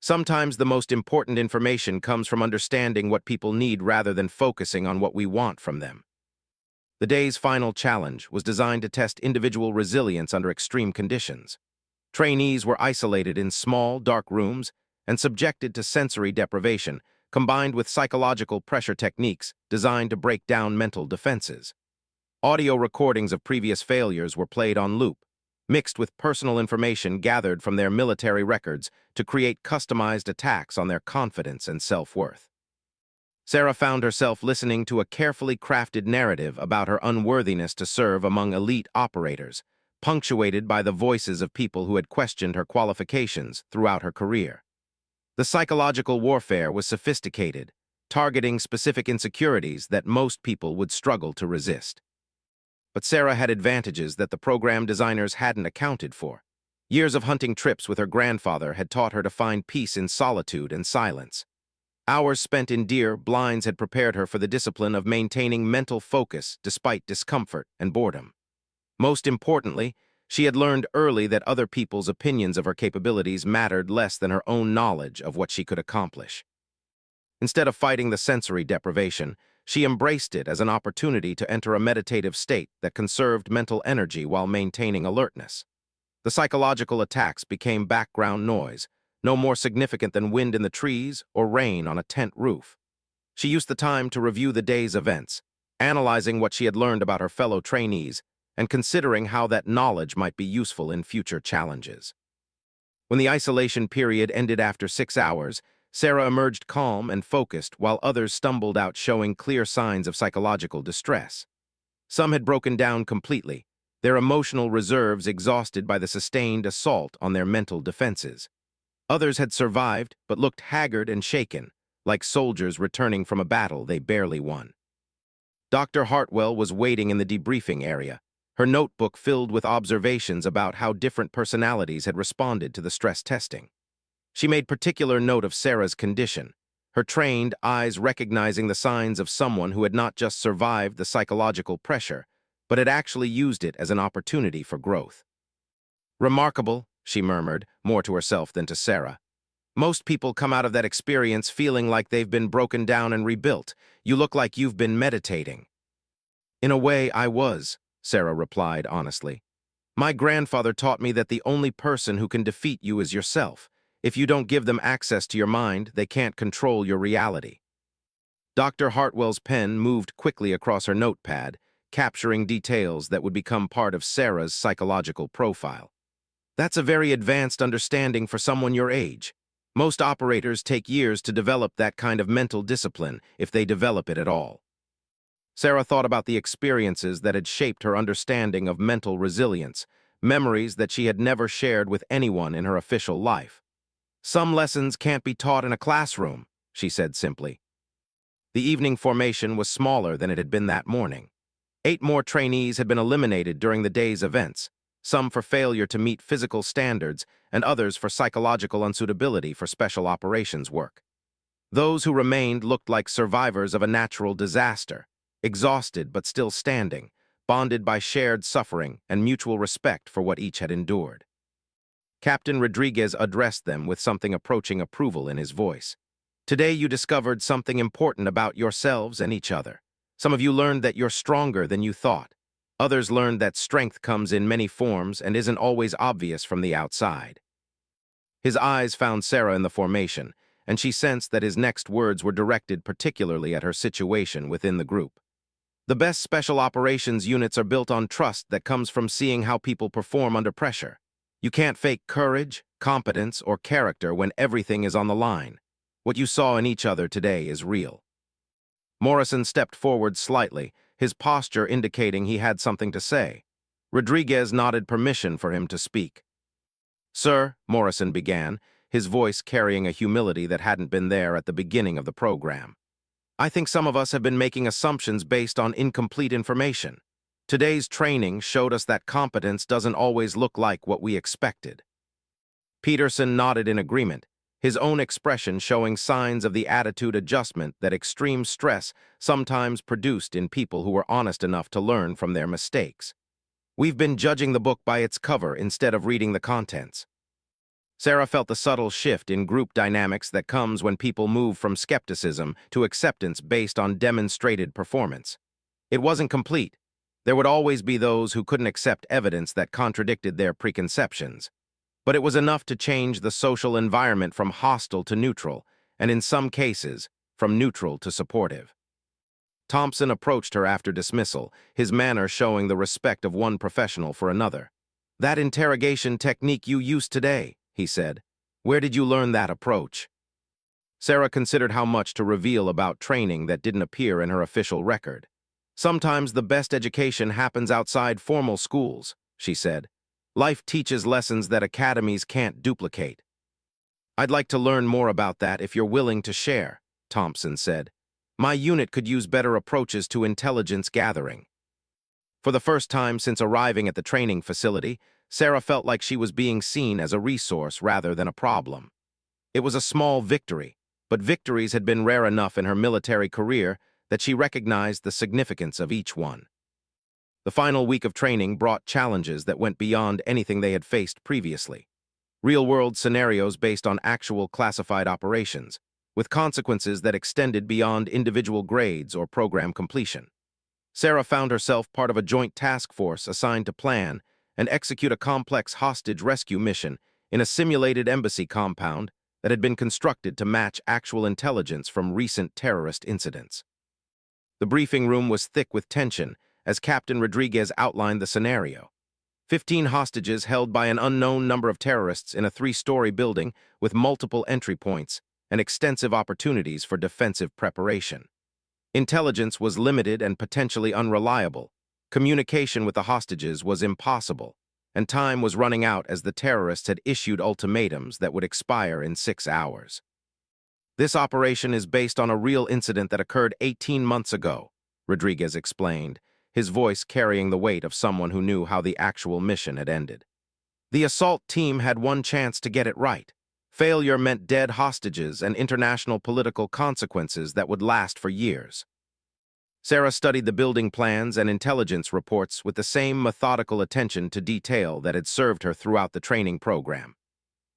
"Sometimes the most important information comes from understanding what people need rather than focusing on what we want from them." The day's final challenge was designed to test individual resilience under extreme conditions. Trainees were isolated in small, dark rooms and subjected to sensory deprivation, combined with psychological pressure techniques designed to break down mental defenses. Audio recordings of previous failures were played on loop, mixed with personal information gathered from their military records to create customized attacks on their confidence and self-worth. Sarah found herself listening to a carefully crafted narrative about her unworthiness to serve among elite operators, punctuated by the voices of people who had questioned her qualifications throughout her career. The psychological warfare was sophisticated, targeting specific insecurities that most people would struggle to resist. But Sarah had advantages that the program designers hadn't accounted for. Years of hunting trips with her grandfather had taught her to find peace in solitude and silence. Hours spent in deer blinds had prepared her for the discipline of maintaining mental focus despite discomfort and boredom. Most importantly, she had learned early that other people's opinions of her capabilities mattered less than her own knowledge of what she could accomplish. Instead of fighting the sensory deprivation, she embraced it as an opportunity to enter a meditative state that conserved mental energy while maintaining alertness. The psychological attacks became background noise, no more significant than wind in the trees or rain on a tent roof. She used the time to review the day's events, analyzing what she had learned about her fellow trainees and considering how that knowledge might be useful in future challenges. When the isolation period ended after 6 hours, Sarah emerged calm and focused while others stumbled out showing clear signs of psychological distress. Some had broken down completely, their emotional reserves exhausted by the sustained assault on their mental defenses. Others had survived but looked haggard and shaken, like soldiers returning from a battle they barely won. Dr. Hartwell was waiting in the debriefing area, her notebook filled with observations about how different personalities had responded to the stress testing. She made particular note of Sarah's condition, her trained eyes recognizing the signs of someone who had not just survived the psychological pressure, but had actually used it as an opportunity for growth. "Remarkable," she murmured, more to herself than to Sarah. "Most people come out of that experience feeling like they've been broken down and rebuilt. You look like you've been meditating." "In a way, I was," Sarah replied honestly. "My grandfather taught me that the only person who can defeat you is yourself. If you don't give them access to your mind, they can't control your reality." Dr. Hartwell's pen moved quickly across her notepad, capturing details that would become part of Sarah's psychological profile. "That's a very advanced understanding for someone your age. Most operators take years to develop that kind of mental discipline, if they develop it at all." Sarah thought about the experiences that had shaped her understanding of mental resilience, memories that she had never shared with anyone in her official life. "Some lessons can't be taught in a classroom," she said simply. The evening formation was smaller than it had been that morning. 8 more trainees had been eliminated during the day's events, some for failure to meet physical standards and others for psychological unsuitability for special operations work. Those who remained looked like survivors of a natural disaster, exhausted but still standing, bonded by shared suffering and mutual respect for what each had endured. Captain Rodriguez addressed them with something approaching approval in his voice. Today you discovered something important about yourselves and each other. Some of you learned that you're stronger than you thought. Others learned that strength comes in many forms and isn't always obvious from the outside. His eyes found Sarah in the formation, and she sensed that his next words were directed particularly at her situation within the group. The best special operations units are built on trust that comes from seeing how people perform under pressure. You can't fake courage, competence, or character when everything is on the line. What you saw in each other today is real. Morrison stepped forward slightly, his posture indicating he had something to say. Rodriguez nodded permission for him to speak. "Sir," Morrison began, his voice carrying a humility that hadn't been there at the beginning of the program. "I think some of us have been making assumptions based on incomplete information. Today's training showed us that competence doesn't always look like what we expected." Peterson nodded in agreement, his own expression showing signs of the attitude adjustment that extreme stress sometimes produced in people who were honest enough to learn from their mistakes. "We've been judging the book by its cover instead of reading the contents." Sarah felt the subtle shift in group dynamics that comes when people move from skepticism to acceptance based on demonstrated performance. It wasn't complete. There would always be those who couldn't accept evidence that contradicted their preconceptions. But it was enough to change the social environment from hostile to neutral, and in some cases, from neutral to supportive. Thompson approached her after dismissal, his manner showing the respect of one professional for another. "That interrogation technique you used today," he said. "Where did you learn that approach?" Sarah considered how much to reveal about training that didn't appear in her official record. "Sometimes the best education happens outside formal schools," she said. "Life teaches lessons that academies can't duplicate." "I'd like to learn more about that if you're willing to share," Thompson said. "My unit could use better approaches to intelligence gathering." For the first time since arriving at the training facility, Sarah felt like she was being seen as a resource rather than a problem. It was a small victory, but victories had been rare enough in her military career that she recognized the significance of each one. The final week of training brought challenges that went beyond anything they had faced previously. Real-world scenarios based on actual classified operations, with consequences that extended beyond individual grades or program completion. Sarah found herself part of a joint task force assigned to plan and execute a complex hostage rescue mission in a simulated embassy compound that had been constructed to match actual intelligence from recent terrorist incidents. The briefing room was thick with tension as Captain Rodriguez outlined the scenario. 15 hostages held by an unknown number of terrorists in a 3-story building with multiple entry points and extensive opportunities for defensive preparation. Intelligence was limited and potentially unreliable. Communication with the hostages was impossible, and time was running out as the terrorists had issued ultimatums that would expire in 6 hours. "This operation is based on a real incident that occurred 18 months ago," Rodriguez explained, his voice carrying the weight of someone who knew how the actual mission had ended. "The assault team had one chance to get it right. Failure meant dead hostages and international political consequences that would last for years." Sarah studied the building plans and intelligence reports with the same methodical attention to detail that had served her throughout the training program.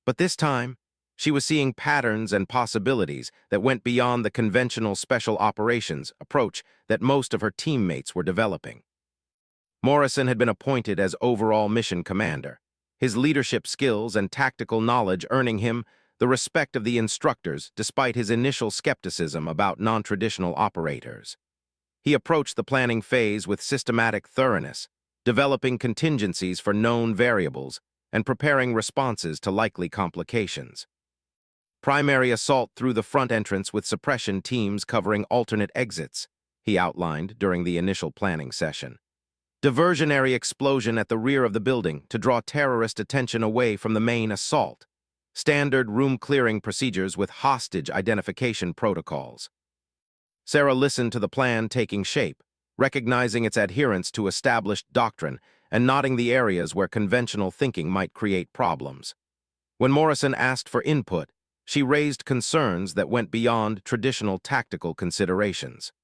But this time, she was seeing patterns and possibilities that went beyond the conventional special operations approach that most of her teammates were developing. Morrison had been appointed as overall mission commander, his leadership skills and tactical knowledge earning him the respect of the instructors despite his initial skepticism about non-traditional operators. He approached the planning phase with systematic thoroughness, developing contingencies for known variables and preparing responses to likely complications. Primary assault through the front entrance with suppression teams covering alternate exits, he outlined during the initial planning session. Diversionary explosion at the rear of the building to draw terrorist attention away from the main assault. Standard room clearing procedures with hostage identification protocols. Sarah listened to the plan taking shape, recognizing its adherence to established doctrine and nodding the areas where conventional thinking might create problems. When Morrison asked for input, she raised concerns that went beyond traditional tactical considerations.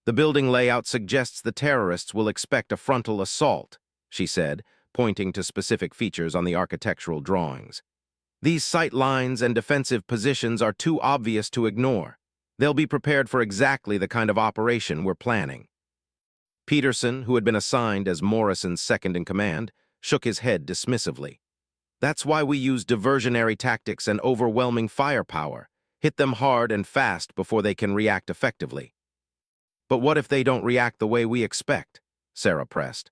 "The building layout suggests the terrorists will expect a frontal assault," she said, pointing to specific features on the architectural drawings. These sight lines and defensive positions are too obvious to ignore. They'll be prepared for exactly the kind of operation we're planning. Peterson, who had been assigned as Morrison's second-in-command, shook his head dismissively. That's why we use diversionary tactics and overwhelming firepower. Hit them hard and fast before they can react effectively. But what if they don't react the way we expect? Sarah pressed.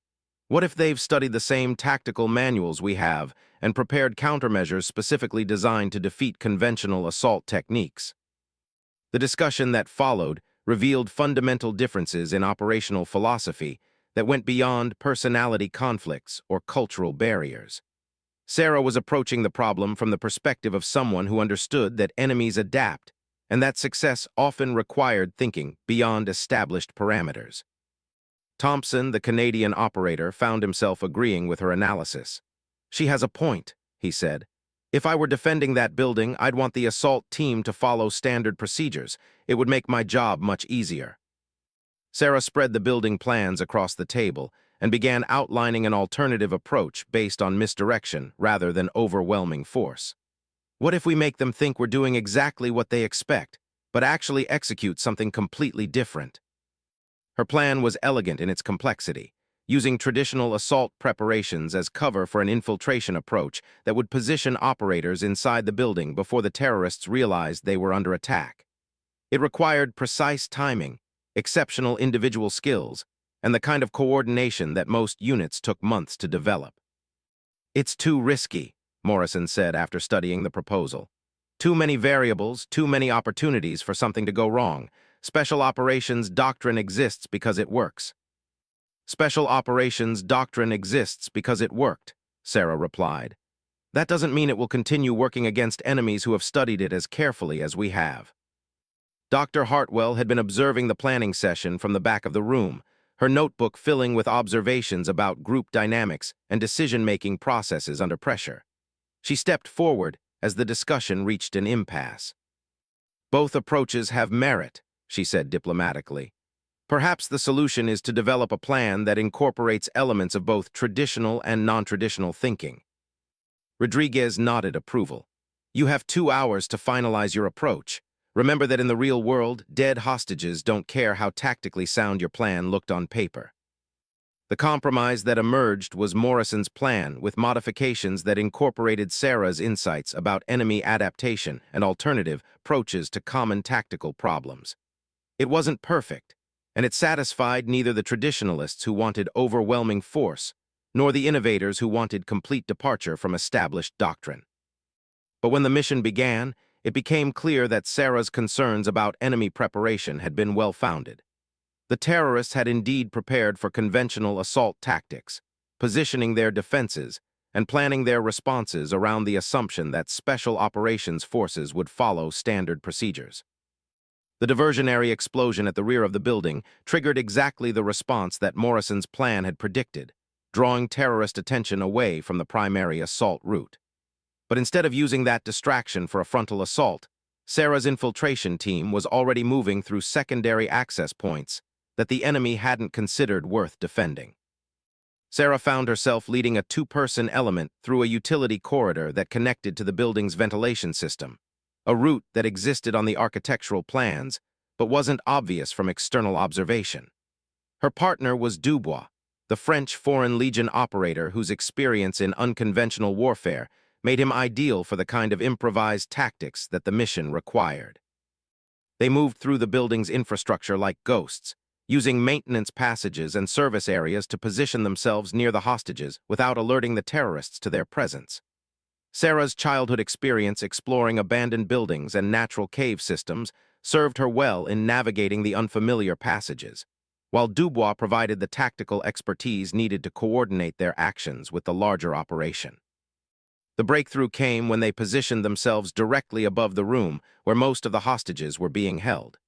What if they've studied the same tactical manuals we have and prepared countermeasures specifically designed to defeat conventional assault techniques? The discussion that followed revealed fundamental differences in operational philosophy that went beyond personality conflicts or cultural barriers. Sarah was approaching the problem from the perspective of someone who understood that enemies adapt and that success often required thinking beyond established parameters. Thompson, the Canadian operator, found himself agreeing with her analysis. "She has a point," he said. "If I were defending that building, I'd want the assault team to follow standard procedures. It would make my job much easier." Sarah spread the building plans across the table and began outlining an alternative approach based on misdirection rather than overwhelming force. What if we make them think we're doing exactly what they expect, but actually execute something completely different? Her plan was elegant in its complexity, using traditional assault preparations as cover for an infiltration approach that would position operators inside the building before the terrorists realized they were under attack. It required precise timing, exceptional individual skills, and the kind of coordination that most units took months to develop. "It's too risky," Morrison said after studying the proposal. "Too many variables, too many opportunities for something to go wrong. Special operations doctrine exists because it works." "Special operations doctrine exists because it worked," Sarah replied. "That doesn't mean it will continue working against enemies who have studied it as carefully as we have." Dr. Hartwell had been observing the planning session from the back of the room, her notebook filling with observations about group dynamics and decision-making processes under pressure. She stepped forward as the discussion reached an impasse. "Both approaches have merit," she said diplomatically. "Perhaps the solution is to develop a plan that incorporates elements of both traditional and non-traditional thinking." Rodriguez nodded approval. "You have 2 hours to finalize your approach. Remember that in the real world, dead hostages don't care how tactically sound your plan looked on paper." The compromise that emerged was Morrison's plan, with modifications that incorporated Sarah's insights about enemy adaptation and alternative approaches to common tactical problems. It wasn't perfect, and it satisfied neither the traditionalists who wanted overwhelming force, nor the innovators who wanted complete departure from established doctrine. But when the mission began, it became clear that Sarah's concerns about enemy preparation had been well-founded. The terrorists had indeed prepared for conventional assault tactics, positioning their defenses and planning their responses around the assumption that special operations forces would follow standard procedures. The diversionary explosion at the rear of the building triggered exactly the response that Morrison's plan had predicted, drawing terrorist attention away from the primary assault route. But instead of using that distraction for a frontal assault, Sarah's infiltration team was already moving through secondary access points that the enemy hadn't considered worth defending. Sarah found herself leading a 2-person element through a utility corridor that connected to the building's ventilation system, a route that existed on the architectural plans but wasn't obvious from external observation. Her partner was Dubois, the French Foreign Legion operator whose experience in unconventional warfare made him ideal for the kind of improvised tactics that the mission required. They moved through the building's infrastructure like ghosts, using maintenance passages and service areas to position themselves near the hostages without alerting the terrorists to their presence. Sarah's childhood experience exploring abandoned buildings and natural cave systems served her well in navigating the unfamiliar passages, while Dubois provided the tactical expertise needed to coordinate their actions with the larger operation. The breakthrough came when they positioned themselves directly above the room where most of the hostages were being held.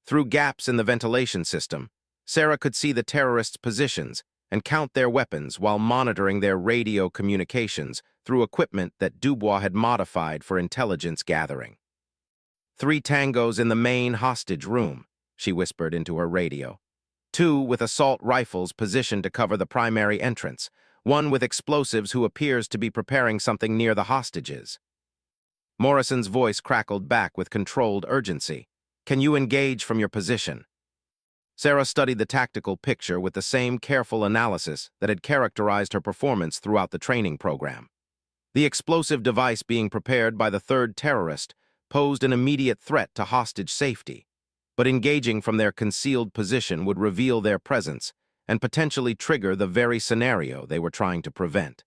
Through gaps in the ventilation system, Sarah could see the terrorists' positions and count their weapons while monitoring their radio communications through equipment that Dubois had modified for intelligence gathering. 3 tangos in the main hostage room, she whispered into her radio. 2 with assault rifles positioned to cover the primary entrance, one with explosives who appears to be preparing something near the hostages. Morrison's voice crackled back with controlled urgency. Can you engage from your position? Sarah studied the tactical picture with the same careful analysis that had characterized her performance throughout the training program. The explosive device being prepared by the third terrorist posed an immediate threat to hostage safety, but engaging from their concealed position would reveal their presence and potentially trigger the very scenario they were trying to prevent.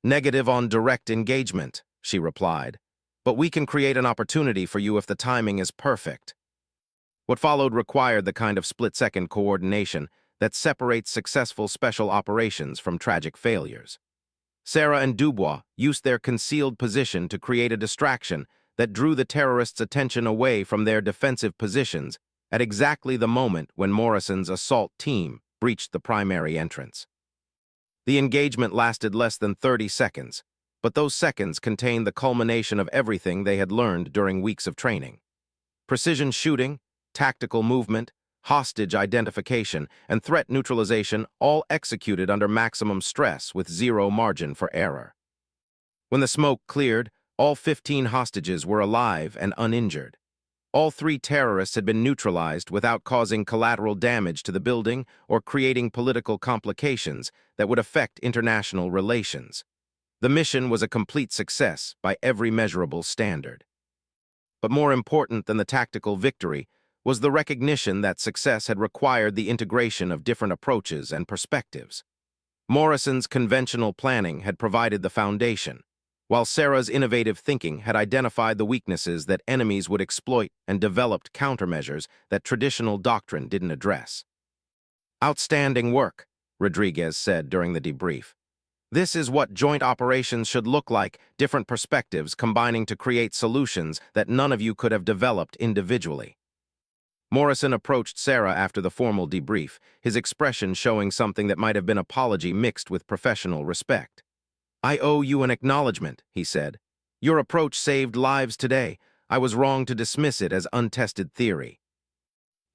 Negative on direct engagement, she replied, but we can create an opportunity for you if the timing is perfect. What followed required the kind of split-second coordination that separates successful special operations from tragic failures. Sarah and Dubois used their concealed position to create a distraction that drew the terrorists' attention away from their defensive positions at exactly the moment when Morrison's assault team breached the primary entrance. The engagement lasted less than 30 seconds, but those seconds contained the culmination of everything they had learned during weeks of training. Precision shooting, tactical movement, hostage identification, and threat neutralization all executed under maximum stress with zero margin for error. When the smoke cleared, all 15 hostages were alive and uninjured. All 3 terrorists had been neutralized without causing collateral damage to the building or creating political complications that would affect international relations. The mission was a complete success by every measurable standard. But more important than the tactical victory was the recognition that success had required the integration of different approaches and perspectives. Morrison's conventional planning had provided the foundation, while Sarah's innovative thinking had identified the weaknesses that enemies would exploit and developed countermeasures that traditional doctrine didn't address. Outstanding work, Rodriguez said during the debrief. This is what joint operations should look like, different perspectives combining to create solutions that none of you could have developed individually. Morrison approached Sarah after the formal debrief, his expression showing something that might have been apology mixed with professional respect. I owe you an acknowledgement, he said. Your approach saved lives today. I was wrong to dismiss it as untested theory.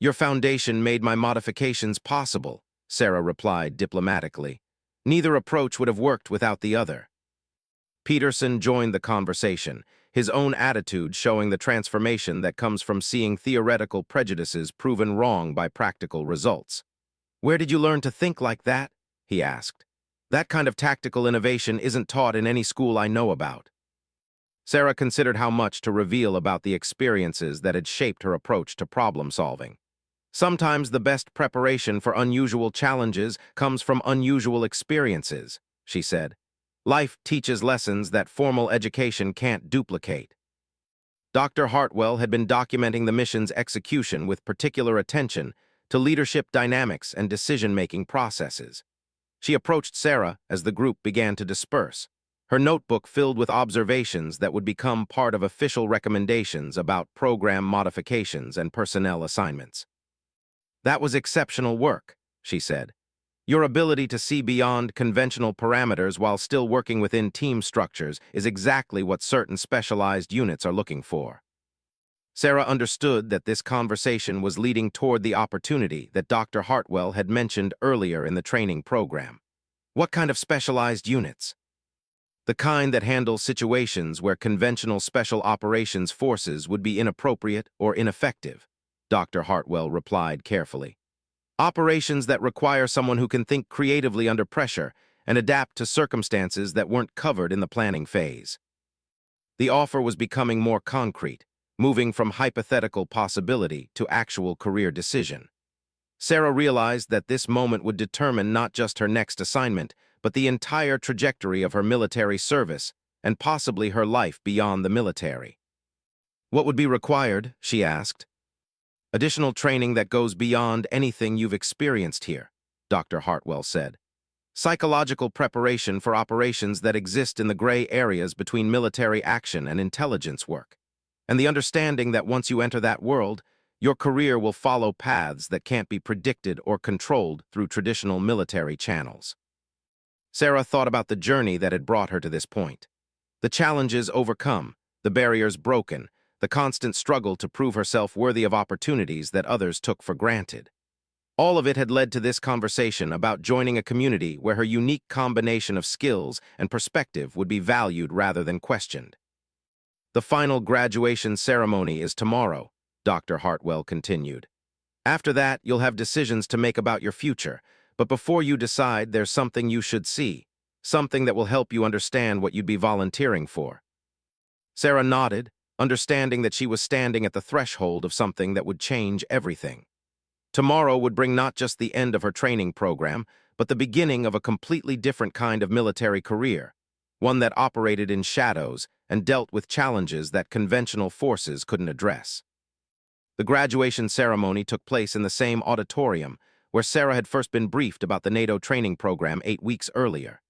Your foundation made my modifications possible, Sarah replied diplomatically. Neither approach would have worked without the other. Peterson joined the conversation, his own attitude showing the transformation that comes from seeing theoretical prejudices proven wrong by practical results. Where did you learn to think like that? He asked. That kind of tactical innovation isn't taught in any school I know about. Sarah considered how much to reveal about the experiences that had shaped her approach to problem solving. Sometimes the best preparation for unusual challenges comes from unusual experiences, she said. Life teaches lessons that formal education can't duplicate. Dr. Hartwell had been documenting the mission's execution with particular attention to leadership dynamics and decision-making processes. She approached Sarah as the group began to disperse, her notebook filled with observations that would become part of official recommendations about program modifications and personnel assignments. That was exceptional work, she said. Your ability to see beyond conventional parameters while still working within team structures is exactly what certain specialized units are looking for. Sarah understood that this conversation was leading toward the opportunity that Dr. Hartwell had mentioned earlier in the training program. What kind of specialized units? The kind that handle situations where conventional special operations forces would be inappropriate or ineffective, Dr. Hartwell replied carefully. Operations that require someone who can think creatively under pressure and adapt to circumstances that weren't covered in the planning phase. The offer was becoming more concrete, moving from hypothetical possibility to actual career decision. Sarah realized that this moment would determine not just her next assignment, but the entire trajectory of her military service and possibly her life beyond the military. What would be required, she asked. Additional training that goes beyond anything you've experienced here, Dr. Hartwell said. Psychological preparation for operations that exist in the gray areas between military action and intelligence work, and the understanding that once you enter that world, your career will follow paths that can't be predicted or controlled through traditional military channels. Sarah thought about the journey that had brought her to this point. The challenges overcome, the barriers broken, the constant struggle to prove herself worthy of opportunities that others took for granted. All of it had led to this conversation about joining a community where her unique combination of skills and perspective would be valued rather than questioned. The final graduation ceremony is tomorrow, Dr. Hartwell continued. After that, you'll have decisions to make about your future, but before you decide, there's something you should see, something that will help you understand what you'd be volunteering for. Sarah nodded, understanding that she was standing at the threshold of something that would change everything. Tomorrow would bring not just the end of her training program, but the beginning of a completely different kind of military career, one that operated in shadows and dealt with challenges that conventional forces couldn't address. The graduation ceremony took place in the same auditorium where Sarah had first been briefed about the NATO training program 8 weeks earlier.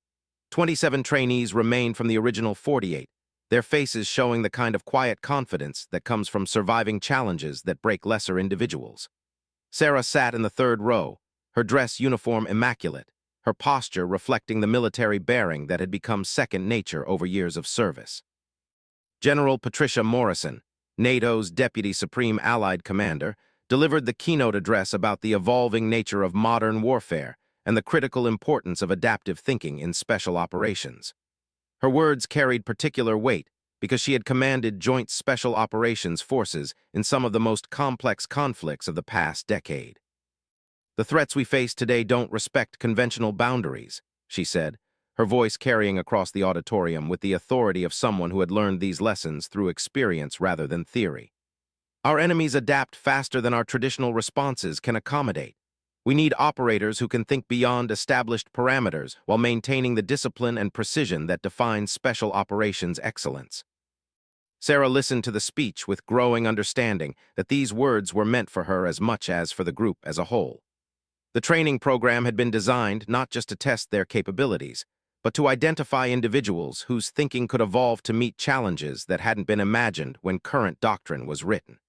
27 trainees remained from the original 48, their faces showing the kind of quiet confidence that comes from surviving challenges that break lesser individuals. Sarah sat in the third row, her dress uniform immaculate, her posture reflecting the military bearing that had become second nature over years of service. General Patricia Morrison, NATO's Deputy Supreme Allied Commander, delivered the keynote address about the evolving nature of modern warfare and the critical importance of adaptive thinking in special operations. Her words carried particular weight because she had commanded Joint Special Operations Forces in some of the most complex conflicts of the past decade. "The threats we face today don't respect conventional boundaries," she said, her voice carrying across the auditorium with the authority of someone who had learned these lessons through experience rather than theory. "Our enemies adapt faster than our traditional responses can accommodate. We need operators who can think beyond established parameters while maintaining the discipline and precision that defines special operations excellence." Sarah listened to the speech with growing understanding that these words were meant for her as much as for the group as a whole. The training program had been designed not just to test their capabilities, but to identify individuals whose thinking could evolve to meet challenges that hadn't been imagined when current doctrine was written.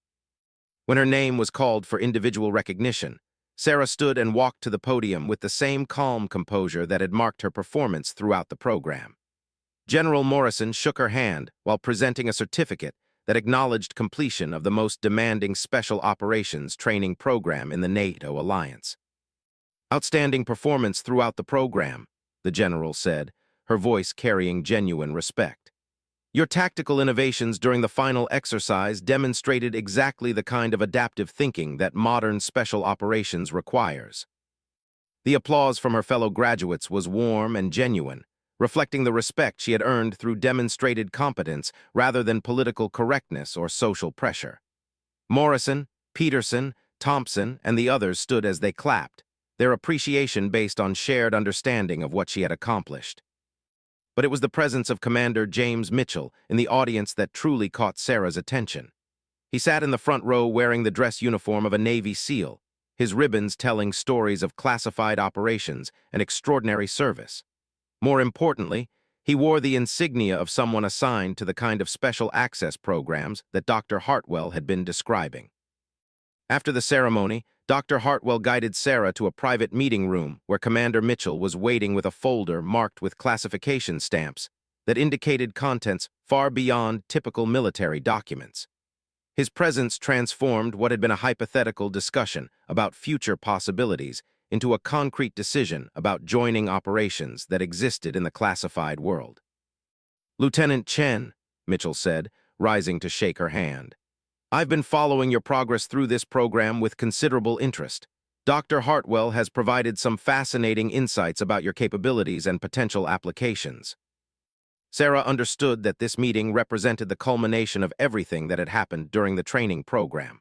When her name was called for individual recognition, Sarah stood and walked to the podium with the same calm composure that had marked her performance throughout the program. General Morrison shook her hand while presenting a certificate that acknowledged completion of the most demanding special operations training program in the NATO alliance. "Outstanding performance throughout the program," the general said, her voice carrying genuine respect. "Your tactical innovations during the final exercise demonstrated exactly the kind of adaptive thinking that modern special operations requires." The applause from her fellow graduates was warm and genuine, reflecting the respect she had earned through demonstrated competence rather than political correctness or social pressure. Morrison, Peterson, Thompson, and the others stood as they clapped, their appreciation based on shared understanding of what she had accomplished. But it was the presence of Commander James Mitchell in the audience that truly caught Sarah's attention. He sat in the front row wearing the dress uniform of a Navy SEAL, his ribbons telling stories of classified operations and extraordinary service. More importantly, he wore the insignia of someone assigned to the kind of special access programs that Dr. Hartwell had been describing. After the ceremony, Dr. Hartwell guided Sarah to a private meeting room where Commander Mitchell was waiting with a folder marked with classification stamps that indicated contents far beyond typical military documents. His presence transformed what had been a hypothetical discussion about future possibilities into a concrete decision about joining operations that existed in the classified world. "Lieutenant Chen," Mitchell said, rising to shake her hand, "I've been following your progress through this program with considerable interest. Dr. Hartwell has provided some fascinating insights about your capabilities and potential applications." Sarah understood that this meeting represented the culmination of everything that had happened during the training program.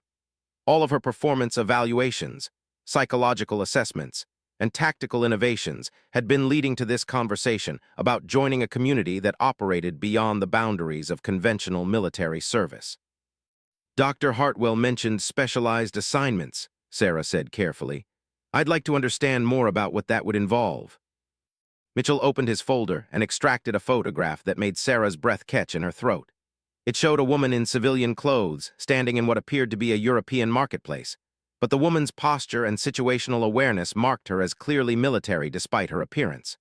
All of her performance evaluations, psychological assessments, and tactical innovations had been leading to this conversation about joining a community that operated beyond the boundaries of conventional military service. "Dr. Hartwell mentioned specialized assignments," Sarah said carefully. "I'd like to understand more about what that would involve." Mitchell opened his folder and extracted a photograph that made Sarah's breath catch in her throat. It showed a woman in civilian clothes standing in what appeared to be a European marketplace, but the woman's posture and situational awareness marked her as clearly military despite her appearance.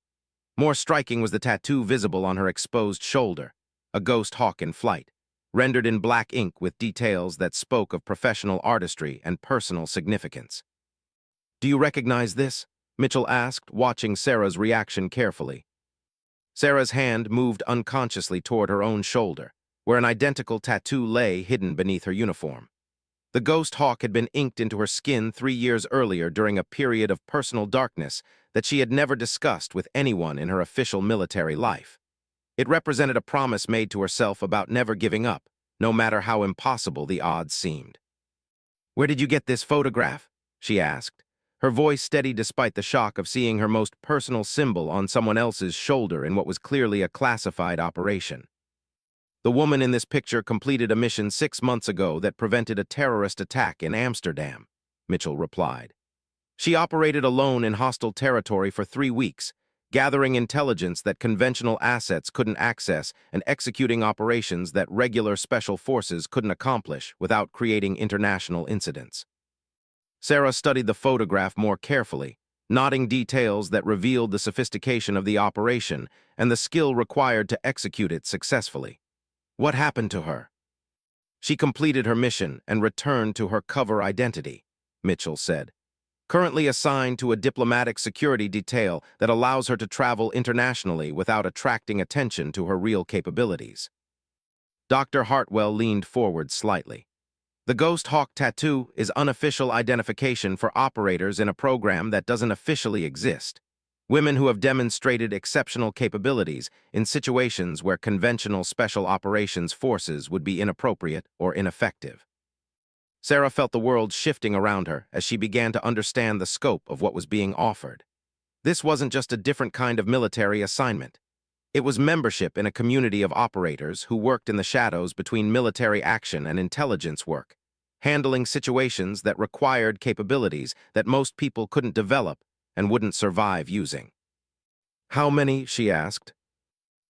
More striking was the tattoo visible on her exposed shoulder, a ghost hawk in flight, rendered in black ink with details that spoke of professional artistry and personal significance. "Do you recognize this?" Mitchell asked, watching Sarah's reaction carefully. Sarah's hand moved unconsciously toward her own shoulder, where an identical tattoo lay hidden beneath her uniform. The ghost hawk had been inked into her skin 3 years earlier during a period of personal darkness that she had never discussed with anyone in her official military life. It represented a promise made to herself about never giving up, no matter how impossible the odds seemed. "Where did you get this photograph?" she asked, her voice steady despite the shock of seeing her most personal symbol on someone else's shoulder in what was clearly a classified operation. "The woman in this picture completed a mission 6 months ago that prevented a terrorist attack in Amsterdam," Mitchell replied. "She operated alone in hostile territory for 3 weeks, gathering intelligence that conventional assets couldn't access and executing operations that regular special forces couldn't accomplish without creating international incidents." Sarah studied the photograph more carefully, noting details that revealed the sophistication of the operation and the skill required to execute it successfully. "What happened to her?" "She completed her mission and returned to her cover identity," Mitchell said. "Currently assigned to a diplomatic security detail that allows her to travel internationally without attracting attention to her real capabilities." Dr. Hartwell leaned forward slightly. "The Ghost Hawk tattoo is unofficial identification for operators in a program that doesn't officially exist. Women who have demonstrated exceptional capabilities in situations where conventional special operations forces would be inappropriate or ineffective." Sarah felt the world shifting around her as she began to understand the scope of what was being offered. This wasn't just a different kind of military assignment. It was membership in a community of operators who worked in the shadows between military action and intelligence work, handling situations that required capabilities that most people couldn't develop and wouldn't survive using. "How many?" she asked.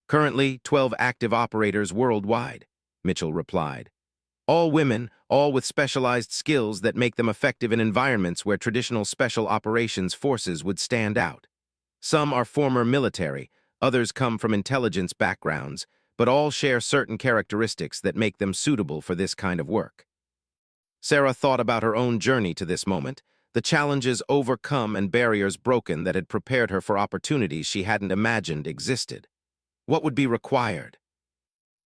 "Currently, 12 active operators worldwide," Mitchell replied. "All women, all with specialized skills that make them effective in environments where traditional special operations forces would stand out. Some are former military, others come from intelligence backgrounds, but all share certain characteristics that make them suitable for this kind of work." Sarah thought about her own journey to this moment, the challenges overcome and barriers broken that had prepared her for opportunities she hadn't imagined existed. What would be required?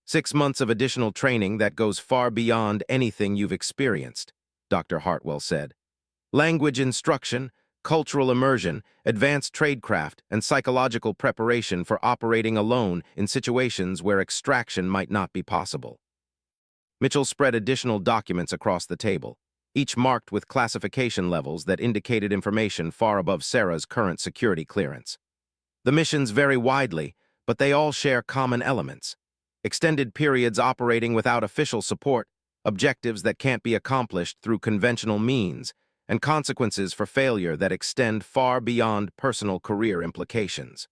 6 months of additional training that goes far beyond anything you've experienced, Dr. Hartwell said. Language instruction, cultural immersion, advanced tradecraft, and psychological preparation for operating alone in situations where extraction might not be possible. Mitchell spread additional documents across the table, each marked with classification levels that indicated information far above Sarah's current security clearance. The missions vary widely, but they all share common elements. Extended periods operating without official support, objectives that can't be accomplished through conventional means, and consequences for failure that extend far beyond personal career implications.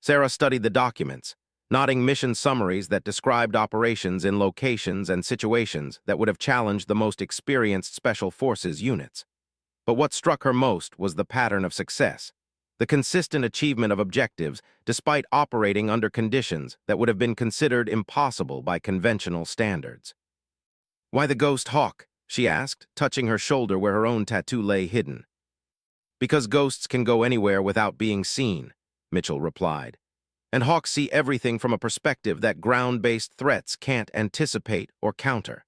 Sarah studied the documents, noting mission summaries that described operations in locations and situations that would have challenged the most experienced Special Forces units. But what struck her most was the pattern of success, the consistent achievement of objectives despite operating under conditions that would have been considered impossible by conventional standards. "Why the Ghost Hawk?" she asked, touching her shoulder where her own tattoo lay hidden. "Because ghosts can go anywhere without being seen," Mitchell replied. "And hawks see everything from a perspective that ground-based threats can't anticipate or counter.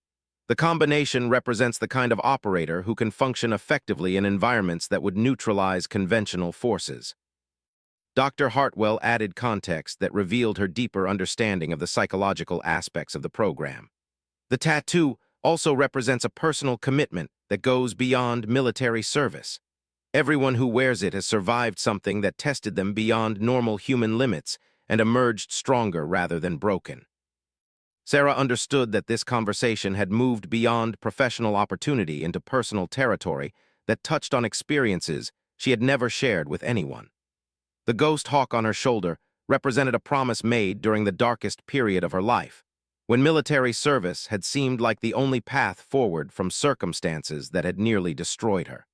The combination represents the kind of operator who can function effectively in environments that would neutralize conventional forces." Dr. Hartwell added context that revealed her deeper understanding of the psychological aspects of the program. "The tattoo also represents a personal commitment that goes beyond military service. Everyone who wears it has survived something that tested them beyond normal human limits and emerged stronger rather than broken." Sarah understood that this conversation had moved beyond professional opportunity into personal territory that touched on experiences she had never shared with anyone. The ghost hawk on her shoulder represented a promise made during the darkest period of her life, when military service had seemed like the only path forward from circumstances that had nearly destroyed her.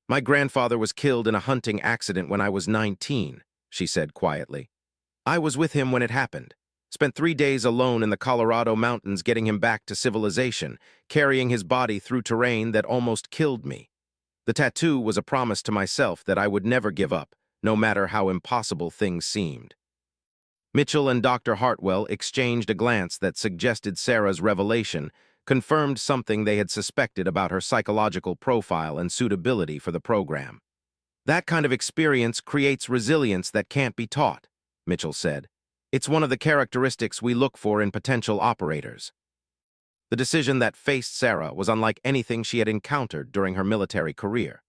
"My grandfather was killed in a hunting accident when I was 19, she said quietly. "I was with him when it happened. Spent 3 days alone in the Colorado mountains getting him back to civilization, carrying his body through terrain that almost killed me. The tattoo was a promise to myself that I would never give up, no matter how impossible things seemed. Mitchell and Dr. Hartwell exchanged a glance that suggested Sarah's revelation confirmed something they had suspected about her psychological profile and suitability for the program. That kind of experience creates resilience that can't be taught, Mitchell said. It's one of the characteristics we look for in potential operators. The decision that faced Sarah was unlike anything she had encountered during her military career.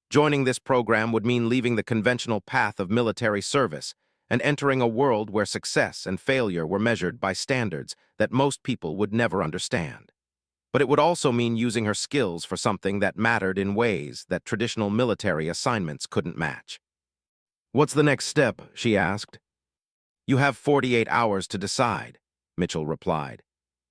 Joining this program would mean leaving the conventional path of military service and entering a world where success and failure were measured by standards that most people would never understand. But it would also mean using her skills for something that mattered in ways that traditional military assignments couldn't match. "What's the next step?" she asked. "You have 48 hours to decide," Mitchell replied.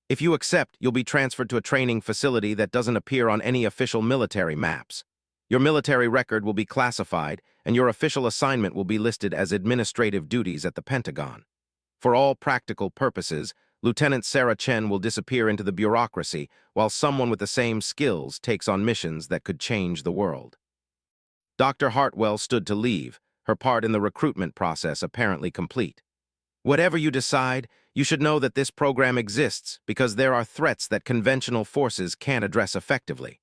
"If you accept, you'll be transferred to a training facility that doesn't appear on any official military maps. Your military record will be classified, and your official assignment will be listed as administrative duties at the Pentagon. For all practical purposes, Lieutenant Sarah Chen will disappear into the bureaucracy while someone with the same skills takes on missions that could change the world." Dr. Hartwell stood to leave, her part in the recruitment process apparently complete. "Whatever you decide, you should know that this program exists because there are threats that conventional forces can't address effectively.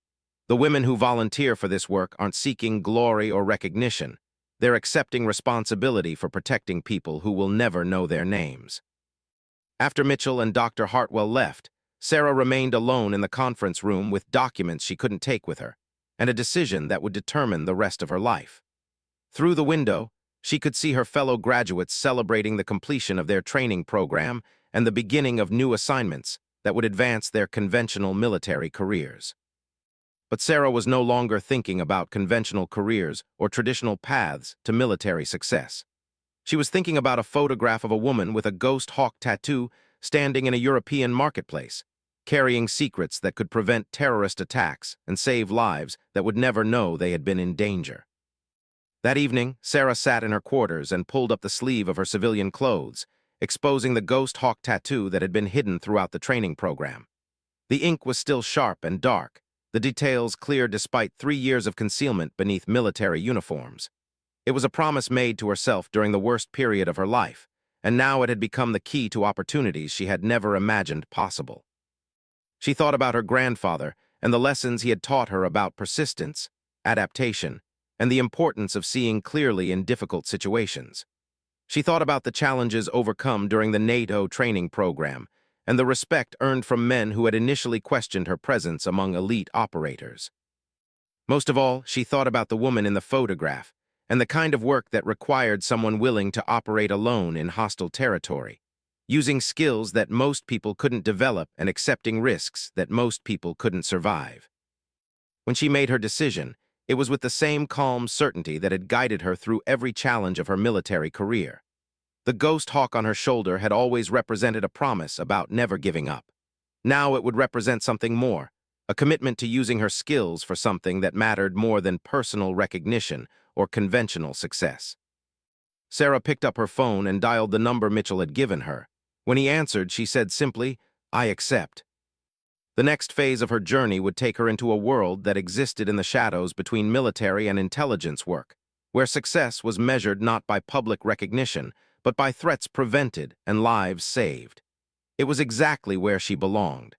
The women who volunteer for this work aren't seeking glory or recognition. They're accepting responsibility for protecting people who will never know their names." After Mitchell and Dr. Hartwell left, Sarah remained alone in the conference room with documents she couldn't take with her, and a decision that would determine the rest of her life. Through the window, she could see her fellow graduates celebrating the completion of their training program and the beginning of new assignments that would advance their conventional military careers. But Sarah was no longer thinking about conventional careers or traditional paths to military success. She was thinking about a photograph of a woman with a ghost hawk tattoo standing in a European marketplace, carrying secrets that could prevent terrorist attacks and save lives that would never know they had been in danger. That evening, Sarah sat in her quarters and pulled up the sleeve of her civilian clothes, exposing the ghost hawk tattoo that had been hidden throughout the training program. The ink was still sharp and dark, the details clear despite 3 years of concealment beneath military uniforms. It was a promise made to herself during the worst period of her life, and now it had become the key to opportunities she had never imagined possible. She thought about her grandfather and the lessons he had taught her about persistence, adaptation, and the importance of seeing clearly in difficult situations. She thought about the challenges overcome during the NATO training program and the respect earned from men who had initially questioned her presence among elite operators. Most of all, she thought about the woman in the photograph and the kind of work that required someone willing to operate alone in hostile territory, using skills that most people couldn't develop and accepting risks that most people couldn't survive. When she made her decision, it was with the same calm certainty that had guided her through every challenge of her military career. The ghost hawk on her shoulder had always represented a promise about never giving up. Now it would represent something more, a commitment to using her skills for something that mattered more than personal recognition or conventional success. Sarah picked up her phone and dialed the number Mitchell had given her. When he answered, she said simply, "I accept." The next phase of her journey would take her into a world that existed in the shadows between military and intelligence work, where success was measured not by public recognition, but by threats prevented and lives saved. It was exactly where she belonged.